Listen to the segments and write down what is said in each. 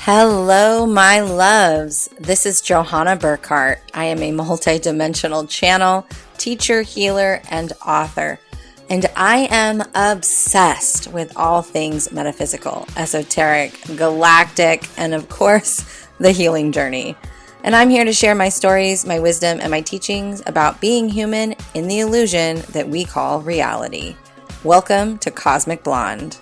Hello, my loves. This is Johanna Burkhardt. I am a multidimensional channel, teacher, healer, and author. And I am obsessed with all things metaphysical, esoteric, galactic, and of course, the healing journey. And I'm here to share my stories, my wisdom, and my teachings about being human in the illusion that we call reality. Welcome to Cosmic Blonde.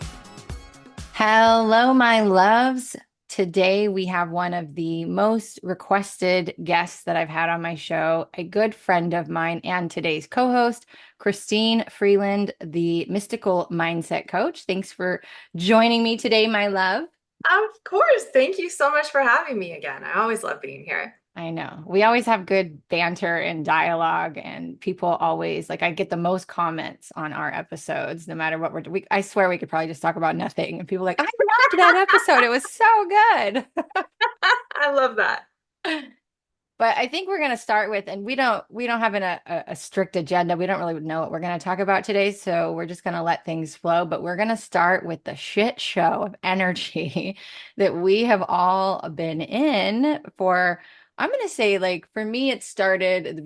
Hello, my loves. Today, we have one of the most requested guests that I've had on my show, a good friend of mine and today's co-host, Kristine Freelund, the mystical mindset coach. Thanks for joining me today, my love. Of course. Thank you so much for having me again. I always love being here. I know. We always have good banter and dialogue, and people always I get the most comments on our episodes, no matter what I swear we could probably just talk about nothing. And people are like, I loved that episode. It was so good. I love that. But I think we're going to start with, and we don't have a strict agenda. We don't really know what we're going to talk about today. So we're just going to let things flow. But we're going to start with the shit show of energy that we have all been in for, I'm going to say, for me, it started at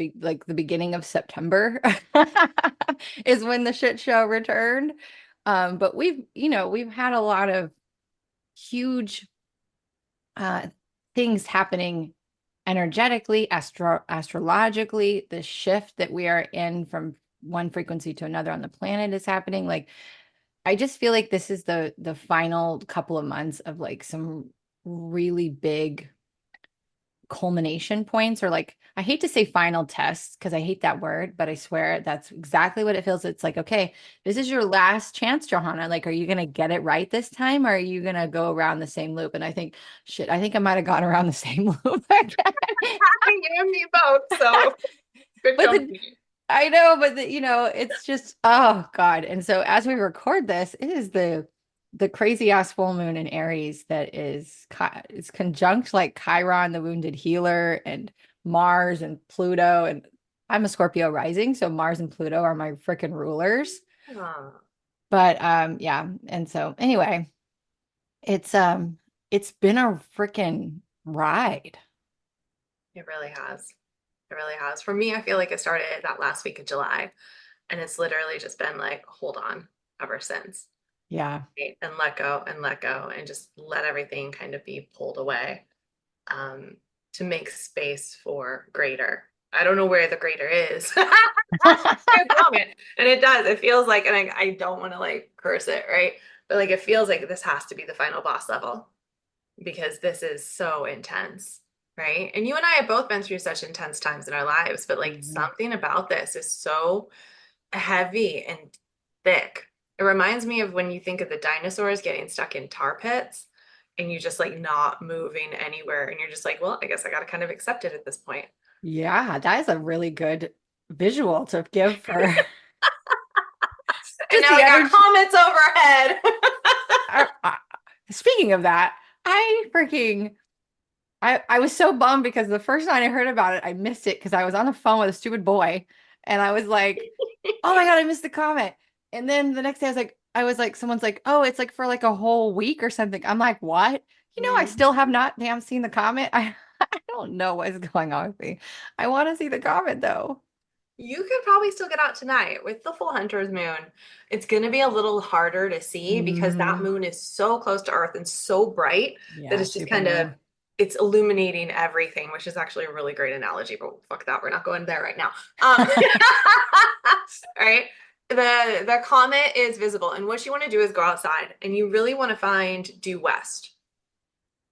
the beginning of September is when the shit show returned. But we've had a lot of huge things happening energetically, astrologically. The shift that we are in from one frequency to another on the planet is happening. I just feel like this is the final couple of months of some really big culmination points, or I hate to say final tests because I hate that word, but I swear that's exactly what it feels. It's like, okay, this is your last chance, Johanna. Are you going to get it right this time, or are you going to go around the same loop? And I think, shit, I think I might have gone around the same loop again. You and me both. So good But company. I know, but it's just, oh God. And so as we record this, it is the crazy ass full moon in Aries that it's conjunct Chiron, the wounded healer, and Mars and Pluto. And I'm a Scorpio rising, so Mars and Pluto are my freaking rulers. Oh, But yeah. And so anyway, it's been a freaking ride. it really has. It really has. For me, I feel like it started that last week of July, and it's literally just been like, hold on ever since. Yeah. Right? And let go, and just let everything kind of be pulled away um, to make space for greater. I don't know where the greater is. At the moment. And it does. It feels like, and I don't want to curse it, right? But it feels like this has to be the final boss level because this is so intense, right? And you and I have both been through such intense times in our lives, but Mhm. something about this is so heavy and thick. It reminds me of when you think of the dinosaurs getting stuck in tar pits and you just not moving anywhere. And you're just like, well, I guess I got to kind of accept it at this point. Yeah, that is a really good visual to give for And just now the I got energy. comments overhead. Speaking of that, I was so bummed because the first night I heard about it, I missed it because I was on the phone with a stupid boy, and I was like, "Oh my God, I missed the comment." And then the next day, I was like, someone's like, "Oh, it's for a whole week or something." I'm like, "What?" I Mhm. still have not damn seen the comment. I don't know what is going on with me. I want to see the comment though. You could probably still get out tonight with the full hunter's moon. It's going to be a little harder to see because that Hmm. moon is so close to Earth and so bright that Yeah, it's just super kind of moon. it's illuminating everything, which is actually a really great analogy, but fuck that, we're not going there right now. Um, all right. The comet is visible, and what you want to do is go outside and you really want to find due west,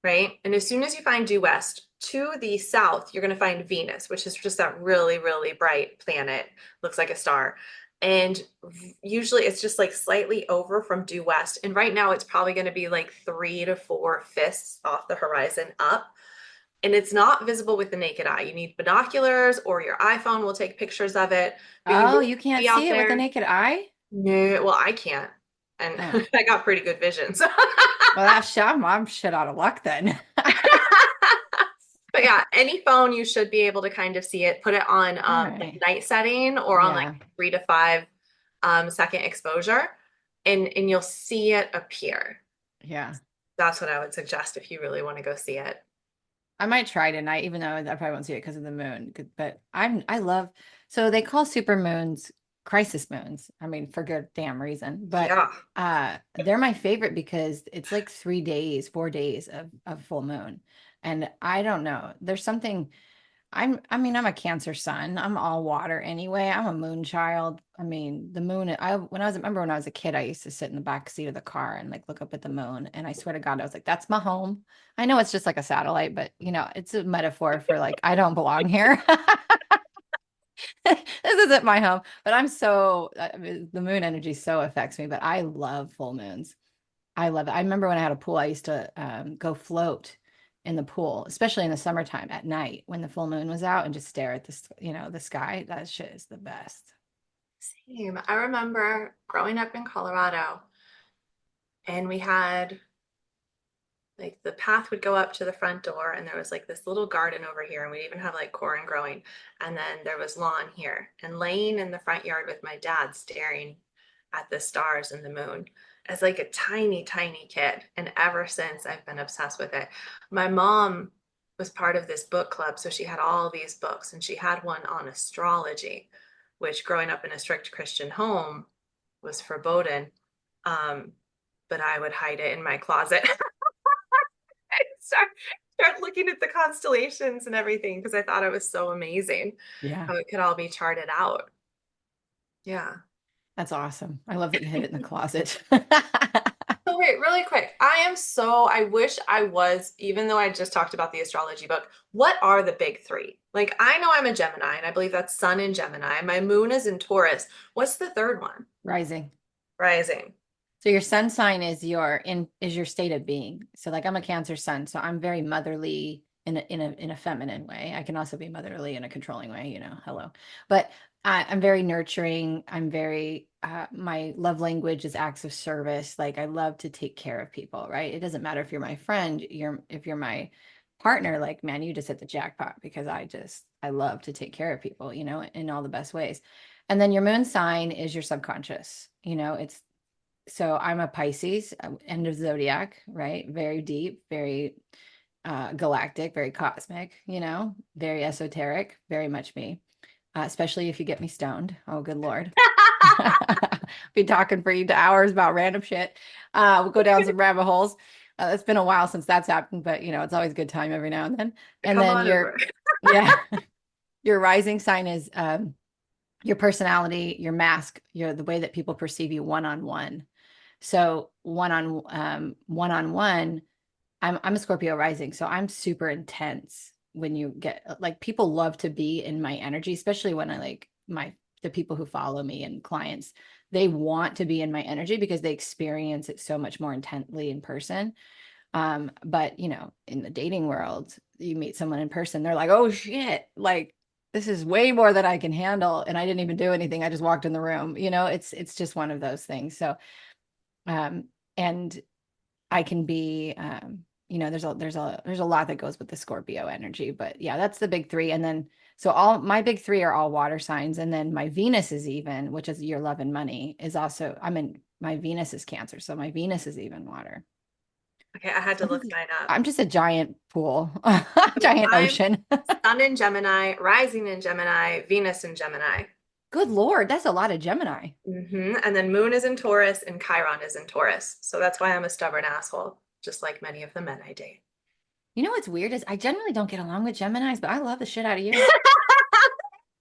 right? And as soon as you find due west, to the south, you're going to find Venus, which is just that really, really bright planet, looks like a star. And usually it's just slightly over from due west. And right now it's probably going to be 3 to 4 fists off the horizon up. And it's not visible with the naked eye. You need binoculars or your iPhone will take pictures of it, but you Oh, really you want to can't be out see it with the there. naked eye? No, well, I can't. And Oh. I got pretty good vision. So Well, I'm shit out of luck then. But yeah, any phone you should be able to kind of see it. Put it on All the right. night setting or on Yeah. 3 to 5 second exposure, and you'll see it appear. Yeah. That's what I would suggest if you really want to go see it. I might try tonight, even though I probably won't see it because of the moon. But I love, so they call super moons crisis moons. I mean, for good damn reason. But Yeah. they're my favorite because it's like 3 days, 4 days of full moon. And I don't know. There's something I mean, I'm a Cancer sun. I'm all water anyway. I'm a moon child. I mean, the moon, remember when I was a kid, I used to sit in the back seat of the car and like look up at the moon. And I swear to God, I was like, that's my home. I know it's just like a satellite, but it's a metaphor for like, I don't belong here. This isn't my home. But I mean, the moon energy so affects me, but I love full moons. I love it. I remember when I had a pool, I used to go float in the pool, especially in the summertime at night when the full moon was out and just stare at the sky. That shit is the best. Same. I remember growing up in Colorado and we had like the path would go up to the front door and there was like this little garden over here and we'd even have like corn growing and then there was lawn here and laying in the front yard with my dad staring at the stars and the moon as like a tiny kid, and ever since I've been obsessed with it. My mom was part of this book club, so she had all these books and she had one on astrology, which growing up in a strict Christian home was forbidden. um, but I would hide it in my closet. start start looking at the constellations and everything because I thought it was so amazing Yeah, how it could all be charted out. Yeah. that's awesome. I love that you hid it in the closet. So wait, really quick. I wish I was, even though I just talked about the astrology book, what are the big three? Like I know I'm a Gemini and I believe that's Sun in Gemini. My moon is in Taurus. What's the third one? Rising. Rising. So your sun sign is your state of being. So like I'm a Cancer sun, so I'm very motherly in a feminine way. I can also be motherly in a controlling way, hello. But I'm very nurturing. I'm very my love language is acts of service. Like I love to take care of people, right? It doesn't matter if you're my friend, if you're my partner, like man, you just hit the jackpot because I love to take care of people, in all the best ways. And then your moon sign is your subconscious. It's so I'm a Pisces, end of zodiac, right? Very deep, very galactic, very cosmic, very esoteric, very much me, especially if you get me stoned. Oh, good Lord. Be talking for you to hours about random shit. We'll go down some rabbit holes. It's been a while since that's happened, but it's always a good time every now and then. And Come then on over. yeah, your rising sign is your personality, your mask, the way that people perceive you one on one. So one on one, I'm a Scorpio rising, so I'm super intense when you get like people love to be in my energy, especially when I like the people who follow me and clients, they want to be in my energy because they experience it so much more intently in person. But in the dating world, you meet someone in person, they're like, oh shit, like this is way more than I can handle. And I didn't even do anything. I just walked in the room. It's just one of those things. So um, and I can be, there's a lot that goes with the Scorpio energy, but yeah, that's the big three. And then, so all my big three are all water signs. And then my Venus is even, which is your love and money is also, my Venus is Cancer. So my Venus is even water. Okay, I had to look mine up. I'm just a giant pool, So giant I'm ocean. Sun in Gemini, Rising in Gemini, Venus in Gemini. Good Lord, that's a lot of Gemini. And then Moon is in Taurus and Chiron is in Taurus. So that's why I'm a stubborn asshole, just like many of the men I date. You know what's weird is I generally don't get along with Geminis, but I love the shit out of you.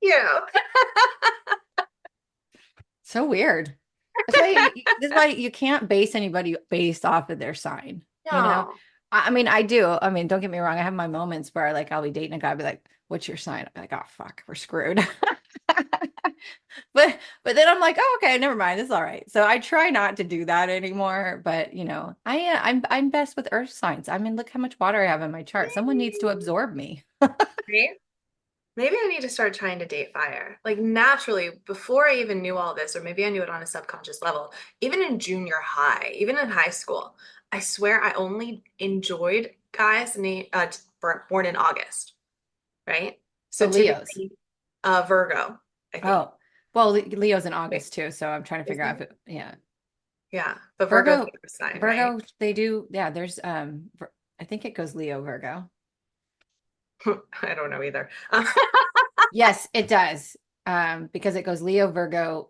You. So weird. That's why you can't base anybody based off of their sign, you know? No. I mean, I do. I mean, don't get me wrong. I have my moments where like I'll be dating a guy, be like, what's your sign? I'll be like, oh fuck, we're screwed. But then I'm like, oh, okay, never mind. It's all right. So I try not to do that anymore. But I'm best with earth signs. I mean, look how much water I have in my chart. Someone needs to absorb me. Right? Maybe I need to start trying to date fire. Like naturally, before I even knew all this, or maybe I knew it on a subconscious level, even in junior high, even in high school, I swear I only enjoyed guys born in August, right? So So Leos. typically Virgo, I think. Oh, well, Leo's in Wait, August too. So I'm trying to is figure he? out if yeah. Yeah. But Virgo's Virgo, the earth sign, right? Virgo, they do, yeah, there's I think it goes Leo, Virgo. I don't know either. Yes, it does. Because it goes Leo, Virgo,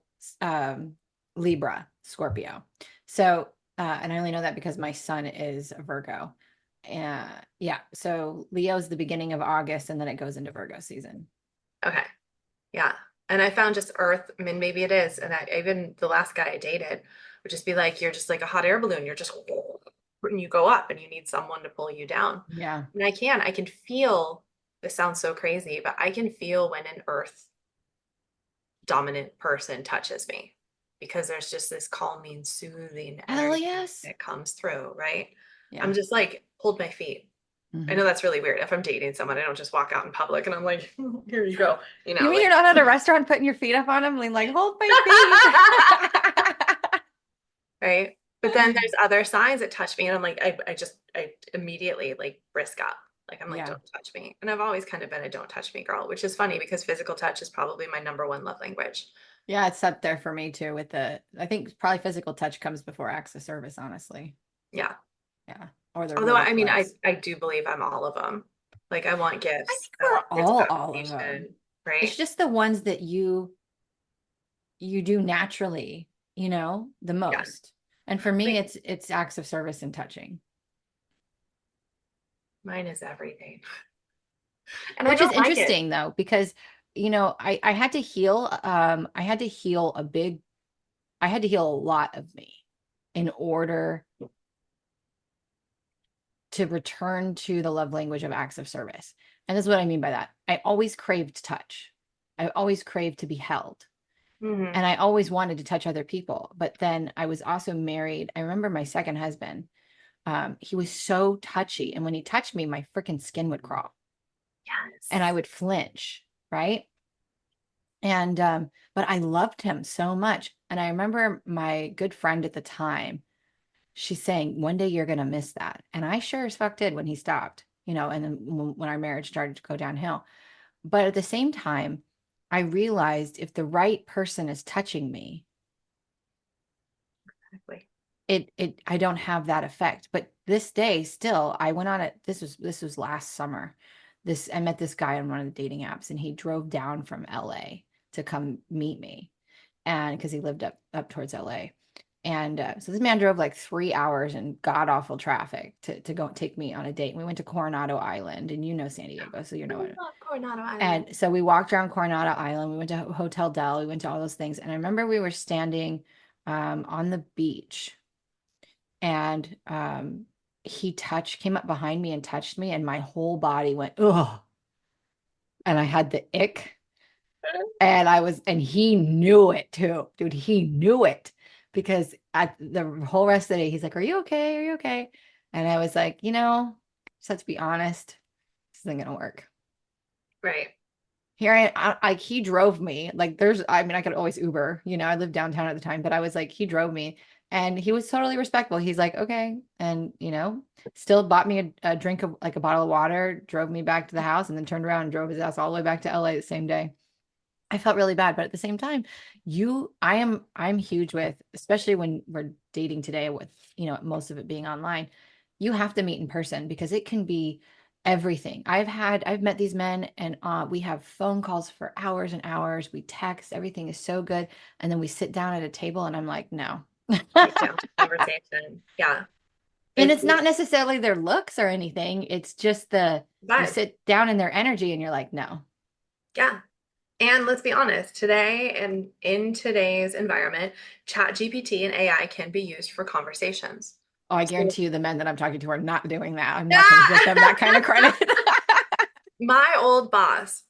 Libra, Scorpio. So, and I only know that because my son is a Virgo. Yeah, so Leo's the beginning of August and then it goes into Virgo season. Okay. Yeah. And I found just earth, I mean, maybe it is. And even the last guy I dated would just be like, you're just like a hot air balloon. You're just, and you go up and you need someone to pull you down. Yeah. And I can feel, this sounds so crazy, but I can feel when an earth dominant person touches me because there's just this calming, soothing Hell energy yes. that comes through, right? Yeah. I'm just like, hold my feet. I Hmm. know that's really weird. If I'm dating someone, I don't just walk out in public and I'm like, here you go. You mean Like you're not at a restaurant putting your feet up on them, like hold my feet? right? But then there's other signs that touch me, and I'm like, I immediately like brisk up. Like I'm like, Yeah. don't touch me. And I've always kind of been a don't touch me girl, which is funny because physical touch is probably my number one love language. Yeah, it's up there for me too with I think probably physical touch comes before acts of service, honestly. Yeah. Yeah. Or they're Although really I mean, close. I do believe I'm all of them. Like I want I gifts. think I we're want words of all of them. affirmation, It's right? just the ones that you do naturally, the Yeah. most. And for me, Like it's acts of service and touching, mine is everything. And I which is don't like it. interesting though, because I had to heal. I had to heal a lot of me in order to return to the love language of acts of service. And this is what I mean by that. I always craved touch. I always craved to be held. Hmm. And I always wanted to touch other people. But then I was also married. I remember my second husband, he was so touchy. And when he touched me, my freaking skin would crawl and I Yes. would flinch. Right. And, but I loved him so much. And I remember my good friend at the time, she's saying, one day you're going to miss that. And I sure as fuck did when he stopped, and then when our marriage started to go downhill. But at the same time, I realized if the right person is touching me, Exactly. I don't have that effect. But this day still, I went on it. This was last summer. I met this guy on one of the dating apps and he drove down from LA to come meet me. And because he lived up towards LA. And so this man drove like 3 hours in god awful traffic to go take me on a date. And we went to Coronado Island, and San Diego, so you I know it. love Coronado Island. And so we walked around Coronado Island. We went to Hotel Del. We went to all those things. And I remember we were standing on the beach, and he came up behind me and touched me, and my whole body went ugh, and I had the ick. And he knew it too, dude. He knew it because at the whole rest of the day, he's like, "Are you okay? Are you okay?" And I was like, just have to be honest. This isn't gonna work. Right. Here like he drove me. Like I mean, I could always Uber. I lived downtown at the time, but I was like, he drove me, and he was totally respectful. He's like, okay, and still bought me a drink of like a bottle of water, drove me back to the house, and then turned around and drove his ass all the way back to LA the same day. I felt really bad, but at the same time, I'm huge with, especially when we're dating today with, most of it being online, you have to meet in person because it can be everything. I've met these men and we have phone calls for hours and hours. We text, everything is so good. And then we sit down at a table and I'm like, no. Sit down to conversation. Yeah. And It's it's not necessarily their looks or anything. It's just you vibe. sit down in their energy and you're like, no. Yeah. And let's be honest, today and in today's environment, Chat GPT and AI can be used for conversations. Oh, I So, guarantee you the men that I'm talking to are not doing that. I'm not going to give them that kind of credit. my old boss,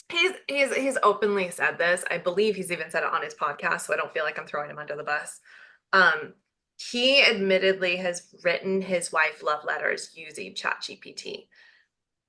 he's openly said this. I believe he's even said it on his podcast, so I don't feel like I'm throwing him under the bus. Um, he admittedly has written his wife love letters using Chat GPT.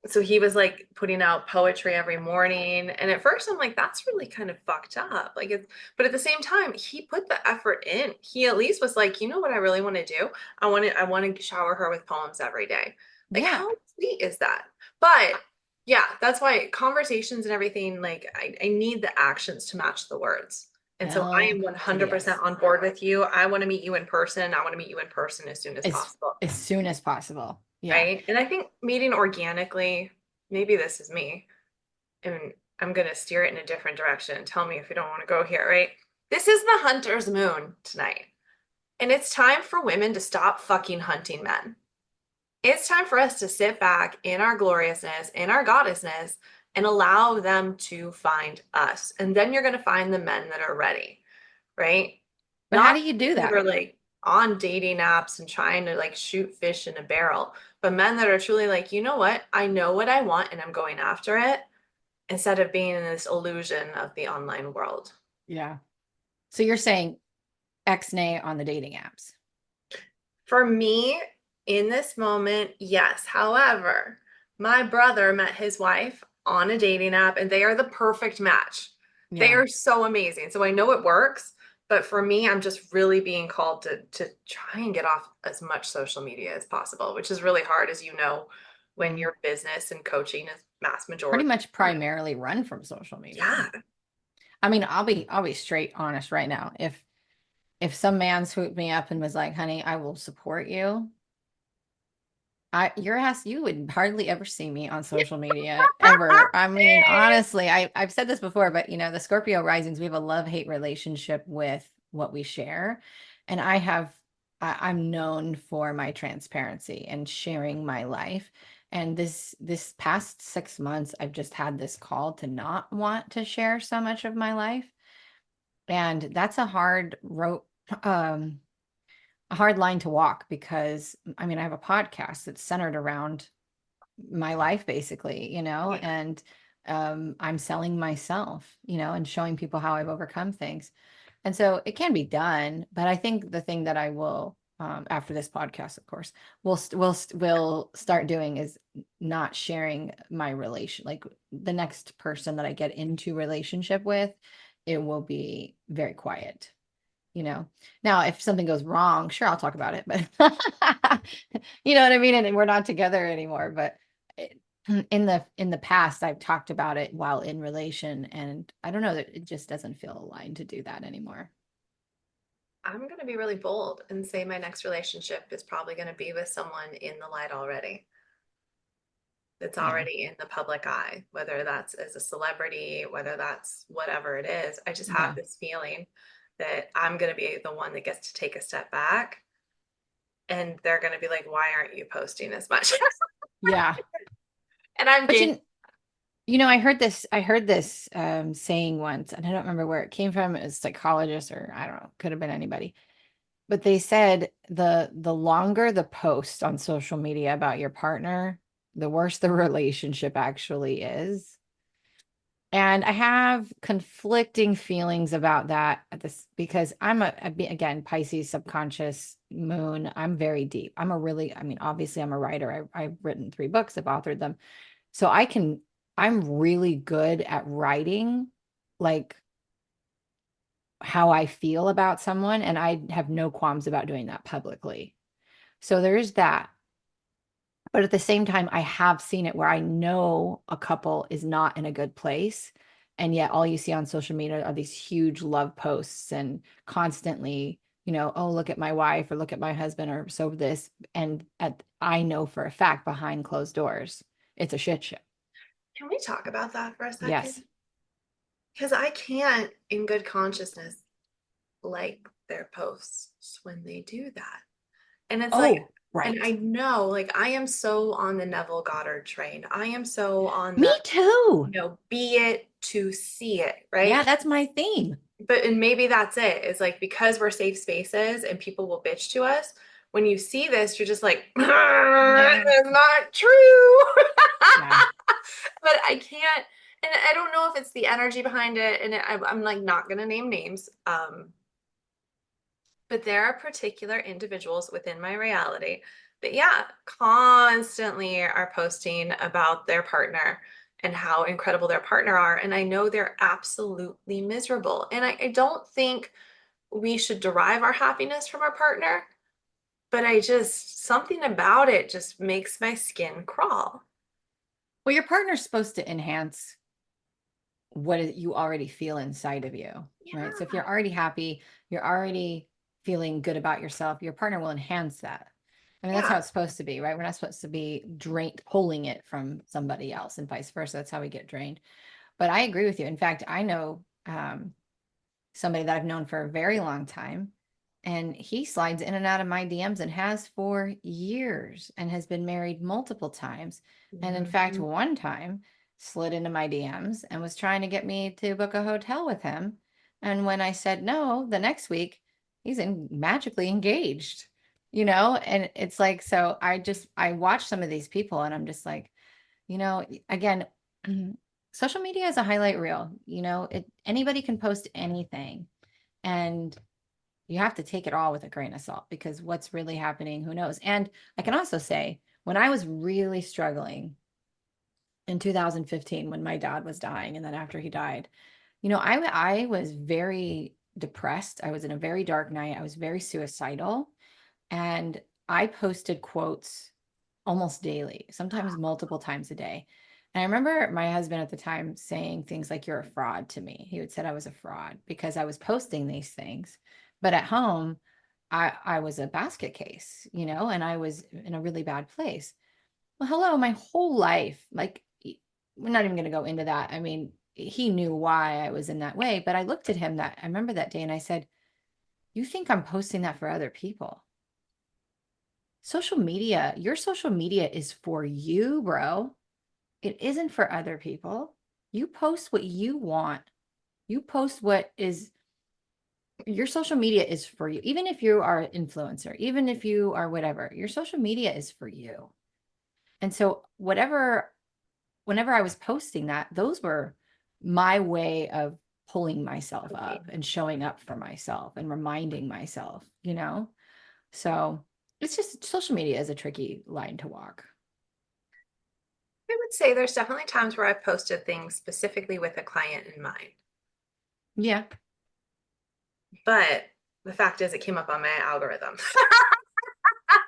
So he was like putting out poetry every morning. And at first I'm like, that's really kind of fucked up. Like but at the same time, he put the effort in. He at least was like, you know what I really want to do? I want to shower her with poems every day. Like, Yeah. how sweet is that? But yeah, that's why conversations and everything, like I need the actions to match the words. And so I Hell am to the 100% yes. on board with you. I want to meet you in person. I want to meet you in person as soon as As possible. as soon as possible. Yeah. Right. And I think meeting organically, maybe this is me, and I'm going to steer it in a different direction. Tell me if you don't want to go here, right? This is the hunter's moon tonight. And it's time for women to stop fucking hunting men. It's time for us to sit back in our gloriousness, in our goddessness, and allow them to find us. And then you're going to find the men that are ready, right? But how Not do you do that that? are like on dating apps and trying to like shoot fish in a barrel, but men that are truly like, you know what? I know what I want and I'm going after it instead of being in this illusion of the online world. Yeah. So you're saying X-nay on the dating apps. For me, in this moment, yes. However, my brother met his wife on a dating app and they are the perfect match. They Yeah. are so amazing. So I know it works, but for me, I'm just really being called to try and get off as much social media as possible, which is really hard, as you know, when Mhm. your business and coaching is mass Pretty majority. much primarily run from social media. Yeah. I mean, I'll be straight honest right now. If some man swooped me up and was like, "Honey, I will support you," your ass, you would hardly ever see me on social media ever. I mean, honestly, I've said this before, but the Scorpio risings, we have a love-hate relationship with what we share. And I'm known for my transparency and sharing my life. And this past 6 months, I've just had this call to not want to share so much of my life. And that's a hard line to walk because I mean, I have a podcast that's centered around my life basically, Yeah. and I'm selling myself, and showing people how I've overcome things. And so it can be done, but I think the thing that I will after this podcast, of course, will start doing is not sharing my relation, like the next person that I get into relationship with, it will be very quiet. Now if something goes wrong, sure, I'll talk about it, but you know what I mean? And we're not together anymore. But in the past, I've talked about it while in relation, and I don't know that it just doesn't feel aligned to do that anymore. I'm going to be really bold and say my next relationship is probably going to be with someone in the light already. That's Yeah. already in the public eye, whether that's as a celebrity, whether that's whatever it is. I just have Yeah. this feeling that I'm going to be the one that gets to take a step back and they're going to be like, why aren't you posting as much? Yeah. And I'm But game. I heard this saying once, and I don't remember where it came from. It was a psychologist, or I don't know, could have been anybody. But they said the longer the post on social media about your partner, the worse the relationship actually is. And I have conflicting feelings about that at this because again, Pisces subconscious moon. I'm very deep. I mean, obviously I'm a writer. I've written 3 books, I've authored them. So I'm really good at writing like how I feel about someone, and I have no qualms about doing that publicly. So there's that. But at the same time, I have seen it where I know a couple is not in a good place. And yet all you see on social media are these huge love posts and constantly, oh, look at my wife or look at my husband or so this. And I know for a fact behind closed doors, it's a shit show. Can we talk about that for a Yes. second? Because I can't, in good consciousness, like their posts when they do that. And it's like, Oh, and I right. know, like, I am so on the Neville Goddard train. I am so on Me the, too. be it to see it, Yeah, right? that's my theme. But, and maybe that's it. It's like, because we're safe spaces and people will bitch to us, when you see this, you're just like, Yeah. it's not true. Yeah. But I can't, and I don't know if it's the energy behind it. And I'm like, not going to name names. But there are particular individuals within my reality that, yeah, constantly are posting about their partner and how incredible their partner are. And I know they're absolutely miserable. And I don't think we should derive our happiness from our partner, but something about it just makes my skin crawl. Well, your partner's supposed to enhance. you already feel inside of you, right? So if you're Yeah. already happy, you're already feeling good about yourself, your partner will enhance that. I mean, that's how Yeah. it's supposed to be, right? We're not supposed to be drained, pulling it from somebody else and vice versa. That's how we get drained. But I agree with you. In fact, I know somebody that I've known for a very long time, and he slides in and out of my DMs and has for years and has been married multiple times. And in fact, Mhm. one time slid into my DMs and was trying to get me to book a hotel with him. And when I said no, the next week magically engaged, and it's like, so I watch some of these people and I'm just like, again, social media is a highlight reel. Anybody can post anything, and you have to take it all with a grain of salt because what's really happening, who knows? And I can also say, when I was really struggling in 2015, when my dad was dying, and then after he died, I was very depressed. I was in a very dark night. I was very suicidal, and I posted quotes almost daily, sometimes multiple times a day. And I remember my husband at the time saying things like, "You're a fraud" to me. He would said I was a fraud because I was posting these things. But at home, I was a basket case, and I was in a really bad place. Well, hello, my whole life, like, we're not even going to go into that. I mean, he knew why I was in that way, but I looked at him I remember that day and I said, "You think I'm posting that for other people? Your social media is for you, bro. It isn't for other people. You post what you want. You post what is your social media is for you. Even if you are an influencer, even if you are whatever, your social media is for you." And so whenever I was posting that, those were my way of pulling myself Okay. up and showing up for myself and reminding myself. So it's just, social media is a tricky line to walk. I would say there's definitely times where I've posted things specifically with a client in mind. Yeah. But the fact is, it came up on my algorithm.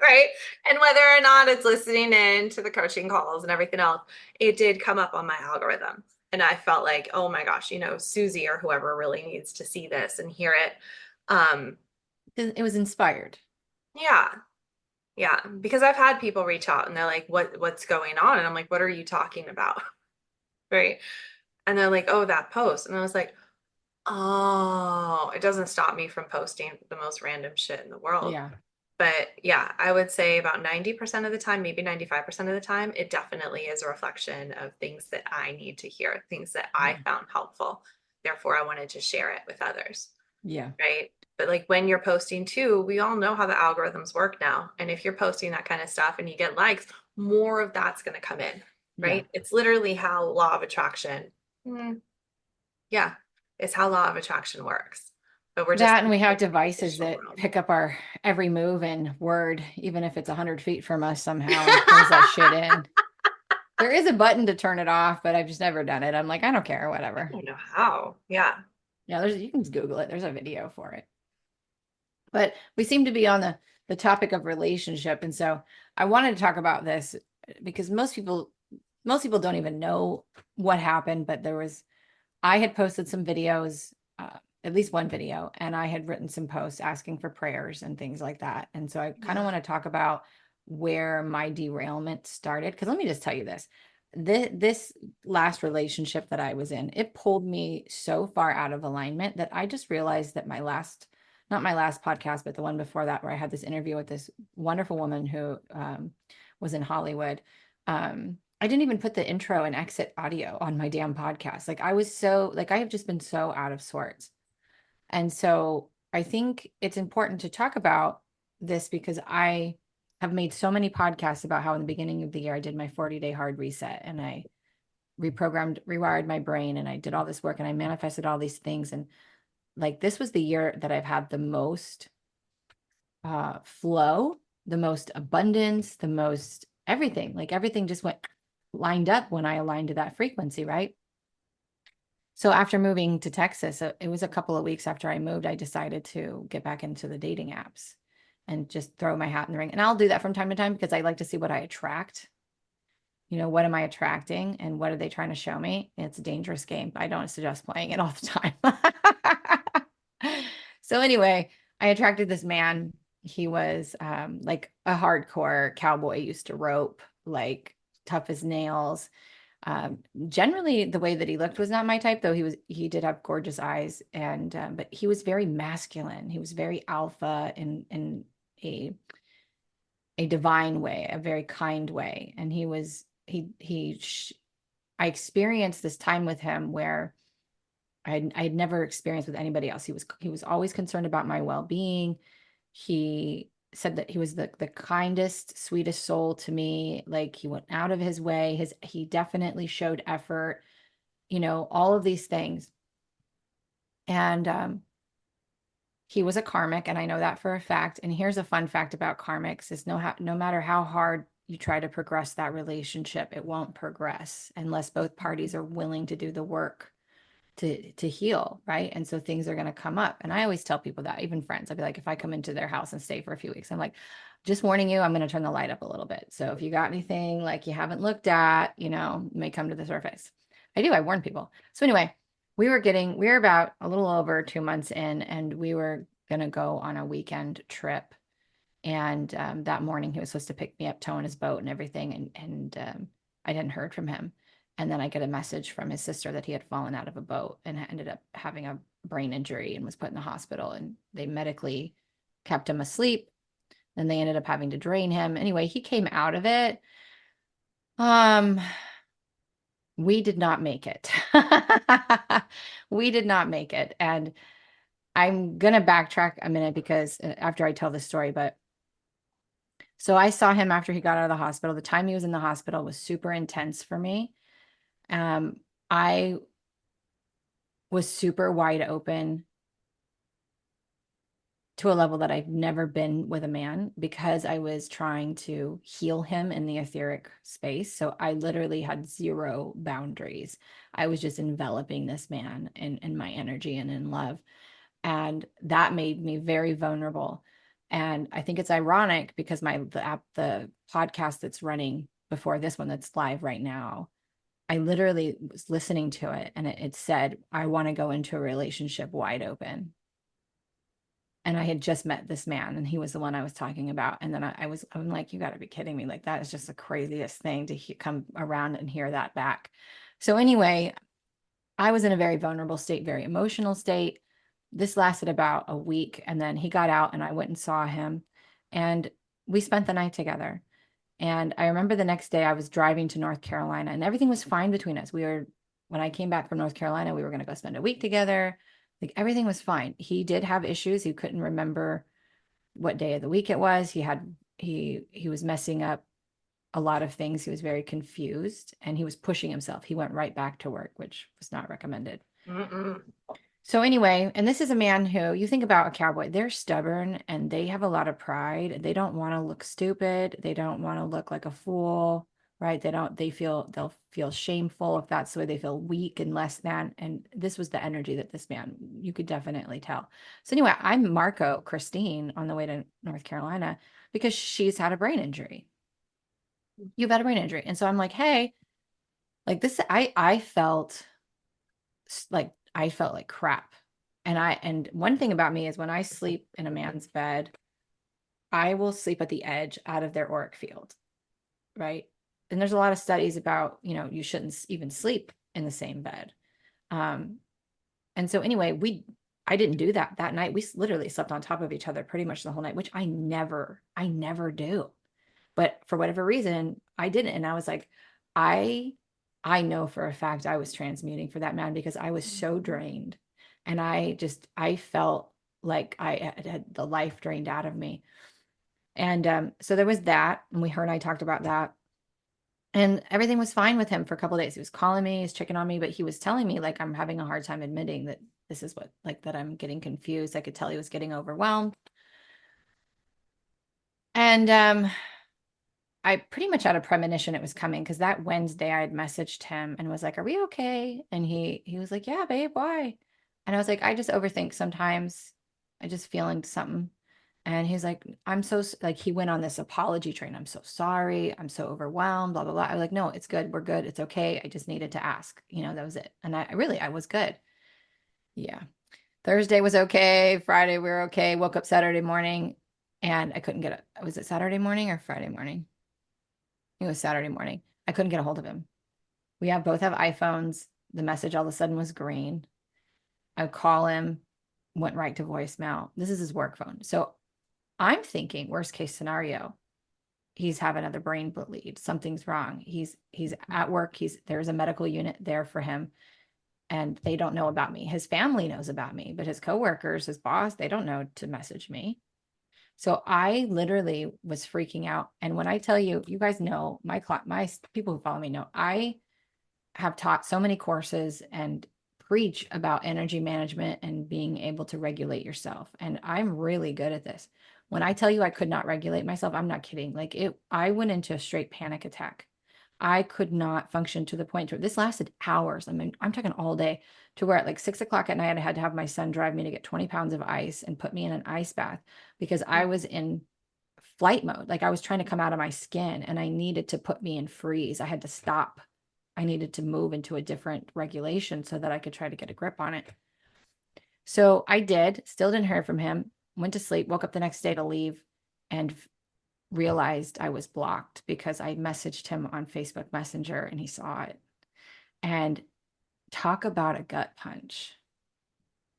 Right. And whether or not it's listening in to the coaching calls and everything else, it did come up on my algorithm. And I felt like, oh my gosh, Susie or whoever really needs to see this and hear it. It was inspired. Yeah. Yeah. Because I've had people reach out and they're like, what's going on? And I'm like, what are you talking about? Right. And they're like, oh, that post. And I was like, oh, it doesn't stop me from posting the most random shit in the world. Yeah. But yeah, I would say about 90% of the time, maybe 95% of the time, it definitely is a reflection of things that I need to hear, things that I Yeah. found helpful. Therefore, I wanted to share it with others. Yeah. Right. But like when you're posting too, we all know how the algorithms work now. And if you're posting that kind of stuff and you get likes, more of that's going to come in. Yeah. Right. It's literally how law of attraction. Yeah, it's how law of attraction works. But we're just That, and we have in the devices digital that world. pick up our every move and word, even if it's 100 feet from us somehow, and pulls that shit in. There is a button to turn it off, but I've just never done it. I'm like, I don't care, I whatever. don't know how. Yeah. Yeah, you can just Google it. There's a video for it. But we seem to be on the topic of relationship. And so I wanted to talk about this because most people don't even know what happened, but I had posted some videos, at least one video, and I had written some posts asking for prayers and things like that. And so I kind of Yeah. want to talk about where my derailment started. Because let me just tell you this last relationship that I was in, it pulled me so far out of alignment that I just realized that not my last podcast, but the one before that, where I had this interview with this wonderful woman who was in Hollywood. I didn't even put the intro and exit audio on my damn podcast. Like, I have just been so out of sorts. And so I think it's important to talk about this because I have made so many podcasts about how in the beginning of the year I did my 40-day hard reset and I rewired my brain, and I did all this work and I manifested all these things. And like, this was the year that I've had the most flow, the most abundance, the most everything. Like, everything just went lined up when I aligned to that frequency, right? So after moving to Texas, it was a couple of weeks after I moved, I decided to get back into the dating apps and just throw my hat in the ring. And I'll do that from time to time because I like to see what I attract. what am I attracting and what are they trying to show me? It's a dangerous game. I don't suggest playing it all the time. So anyway, I attracted this man. He was like a hardcore cowboy, used to rope, like tough as nails. Generally, the way that he looked was not my type, though he did have gorgeous eyes, and but he was very masculine. He was very alpha in a a divine way, a very kind way. And I experienced this time with him where I'd never experienced with anybody else. He was always concerned about my well-being. He said that he was the kindest, sweetest soul to me. Like, he went out of his way. He definitely showed effort, all of these things. And he was a karmic, and I know that for a fact. And here's a fun fact about karmics is no matter how hard you try to progress that relationship, it won't progress unless both parties are willing to do the work to heal, right? And so things are going to come up. And I always tell people that, even friends, I'd be like, if I come into their house and stay for a few weeks, I'm like, just warning you, I'm going to turn the light up a little bit. So if you got anything like you haven't looked at, may come to the surface. I warn people. So anyway, we were about a little over 2 months in, and we were going to go on a weekend trip. And that morning he was supposed to pick me up, towing his boat and everything. And I hadn't heard from him. And then I get a message from his sister that he had fallen out of a boat and ended up having a brain injury and was put in the hospital. And they medically kept him asleep. Then they ended up having to drain him. Anyway, he came out of it. We did not make it. We did not make it. And I'm going to backtrack a minute because after I tell this story, but so I saw him after he got out of the hospital. The time he was in the hospital was super intense for me. I was super wide open to a level that I've never been with a man because I was trying to heal him in the etheric space. So I literally had zero boundaries. I was just enveloping this man in my energy and in love. And that made me very vulnerable. And I think it's ironic because the podcast that's running before this one that's live right now, I literally was listening to it, and it said, I want to go into a relationship wide open. And I had just met this man, and he was the one I was talking about. And then I'm like, you got to be kidding me. Like, that is just the craziest thing to come around and hear that back. So anyway, I was in a very vulnerable state, very emotional state. This lasted about a week, and then he got out and I went and saw him, and we spent the night together. And I remember the next day I was driving to North Carolina, and everything was fine between us. When I came back from North Carolina, we were going to go spend a week together. Like, everything was fine. He did have issues. He couldn't remember what day of the week it was. He was messing up a lot of things. He was very confused, and he was pushing himself. He went right back to work, which was not recommended. Mm-mm. So anyway, and this is a man who, you think about a cowboy, they're stubborn and they have a lot of pride. They don't want to look stupid. They don't want to look like a fool, right? They'll feel shameful if that's the way they feel, weak and less than. And this was the energy that this man, you could definitely tell. So anyway, I Marco Kristine on the way to North Carolina because she's had a brain injury. You've had a brain injury. And so I'm like, hey, like this, I felt like crap. And one thing about me is when I sleep in a man's bed, I will sleep at the edge out of their auric field, right? And there's a lot of studies about, you shouldn't even sleep in the same bed. And so anyway, I didn't do that night. We literally slept on top of each other pretty much the whole night, which I never do. But for whatever reason, I didn't. And I was like, I know for a fact I was transmuting for that man because I was so drained. And I felt like I had the life drained out of me. And so there was that. And her and I talked about that. And everything was fine with him for a couple of days. He was calling me, he's checking on me, but he was telling me, like, I'm having a hard time admitting that this is that I'm getting confused. I could tell he was getting overwhelmed. And I pretty much had a premonition it was coming because that Wednesday I had messaged him and was like, are we okay? And he was like, yeah, babe, why? And I was like, I just overthink sometimes. I just feel into something. And he's like, like, he went on this apology train. I'm so sorry. I'm so overwhelmed, blah, blah, blah. I was like, no, it's good. We're good. It's okay. I just needed to ask, that was it. And I was good. Yeah. Thursday was okay. Friday we were okay. Woke up Saturday morning and I couldn't get it. Was it Saturday morning or Friday morning? It was Saturday morning. I couldn't get a hold of him. Both have iPhones. The message all of a sudden was green. I call him, went right to voicemail. This is his work phone. So I'm thinking worst case scenario, he's having another brain bleed. Something's wrong. He's at work. There's a medical unit there for him. And they don't know about me. His family knows about me, but his coworkers, his boss, they don't know to message me. So I literally was freaking out. And when I tell you, you guys know, my people who follow me know, I have taught so many courses and preach about energy management and being able to regulate yourself. And I'm really good at this. When I tell you I could not regulate myself, I'm not kidding. I went into a straight panic attack. I could not function to the point where this lasted hours. I mean, I'm talking all day, to where at like 6 o'clock at night, I had to have my son drive me to get 20 pounds of ice and put me in an ice bath because I was in flight mode. Like, I was trying to come out of my skin and I needed to put me in freeze. I had to stop. I needed to move into a different regulation so that I could try to get a grip on it. So I did, still didn't hear from him, went to sleep, woke up the next day to leave, and realized I was blocked because I messaged him on Facebook Messenger and he saw it. And talk about a gut punch,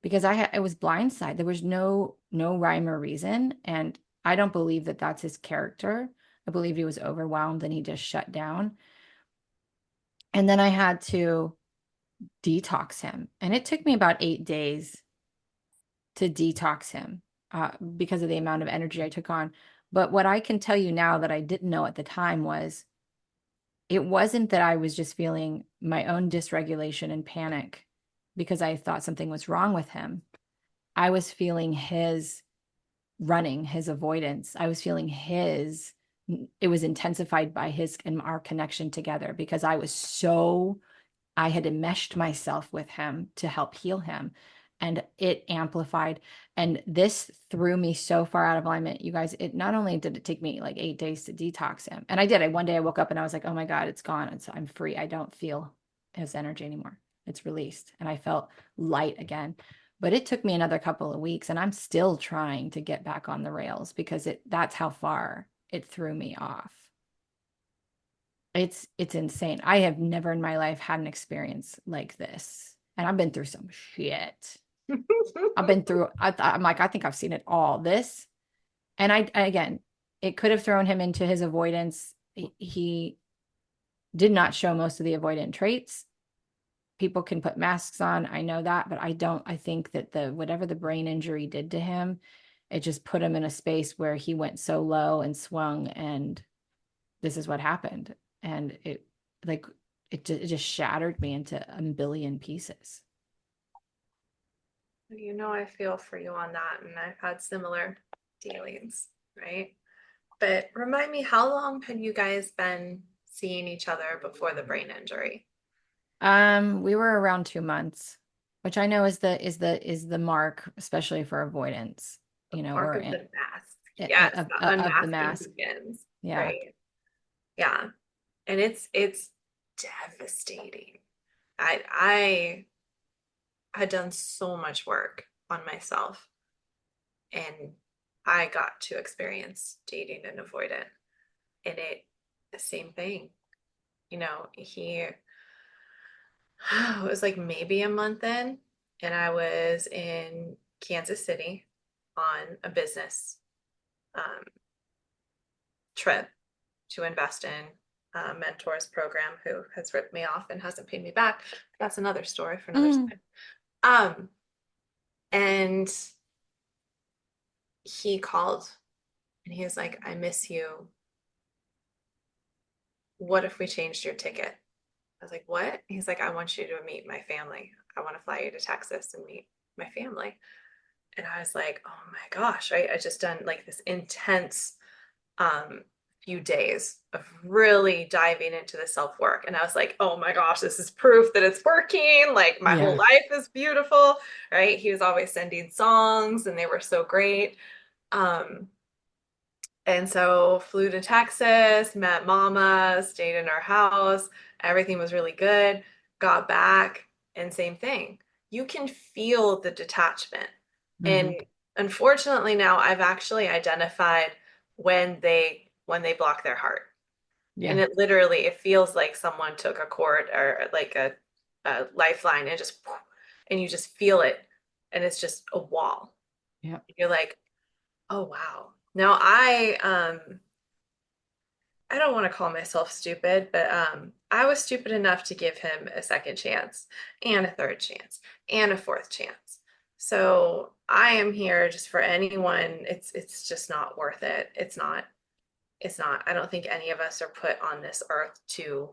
because I was blindsided. There was no rhyme or reason. And I don't believe that that's his character. I believe he was overwhelmed and he just shut down. And then I had to detox him. And it took me about 8 days to detox him because of the amount of energy I took on. But what I can tell you now that I didn't know at the time was, it wasn't that I was just feeling my own dysregulation and panic because I thought something was wrong with him. I was feeling his running, his avoidance. I was feeling it was intensified by his and our connection together, because I had enmeshed myself with him to help heal him, and it amplified. And this threw me so far out of alignment, you guys. It not only did it take me like 8 days to detox him, and I did. One day I woke up and I was like, oh my God, it's gone. I'm free. I don't feel his energy anymore. It's released. And I felt light again. But it took me another couple of weeks, and I'm still trying to get back on the rails because that's how far it threw me off. It's insane. I have never in my life had an experience like this. And I've been through some shit. I'm like, I think I've seen it all. This. And again, it could have thrown him into his avoidance. He did not show most of the avoidant traits. People can put masks on. I know that, but I think that whatever the brain injury did to him, it just put him in a space where he went so low and swung, and this is what happened. And it just shattered me into a billion pieces. I feel for you on that, and I've had similar dealings, right? But remind me, how long had you guys been seeing each other before the brain injury? We were around 2 months, which I know is the mark, especially for avoidance. Mark of the mask. Yes, the of the mask begins. Yeah. Right. Yeah. And it's devastating. I had done so much work on myself, and I got to experience dating an avoidant, and the same thing. It was like maybe a month in, and I was in Kansas City on a business trip to invest in a mentor's program who has ripped me off and hasn't paid me back. That's another story for another time. And he called and he was like, I miss you. What if we changed your ticket? I was like, what? He's like, I want you to meet my family. I want to fly you to Texas and meet my family. And I was like, oh my gosh, right? I just done like this intense few days of really diving into the self-work. And I was like, oh my gosh, this is proof that it's working. Like my whole life is beautiful, right? He was always sending songs and they were so great. Um, and so flew to Texas, met mama, stayed in our house. Everything was really good. Got back and same thing. You can feel the detachment. Hmm. And unfortunately now I've actually identified when they block their heart. And Yeah. it literally it feels like someone took a cord or like a lifeline and just and you just feel it and it's just a wall. Yeah. You're like, oh wow. Now I don't want to call myself stupid, but I was stupid enough to give him a second chance and a third chance and a fourth chance. So I am here just for anyone. It's just not worth it. It's not. I don't think any of us are put on this earth to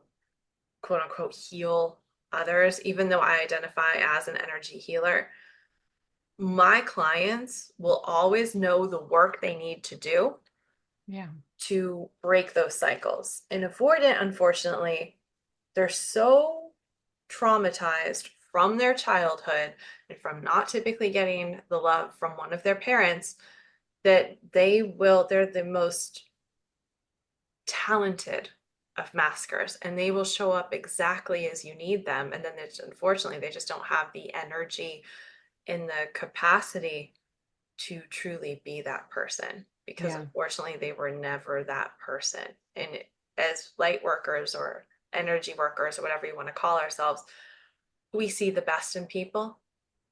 quote unquote heal others, even though I identify as an energy healer. My clients will always know the work they need to do Yeah. to break those cycles. And avoidant, unfortunately, they're so traumatized from their childhood and from not typically getting the love from one of their parents that they're the most talented of maskers and they will show up exactly as you need them. And then unfortunately, they just don't have the energy and the capacity to truly be that person because Yeah. unfortunately they were never that person. And as light workers or energy workers or whatever you want to call ourselves, we see the best in people.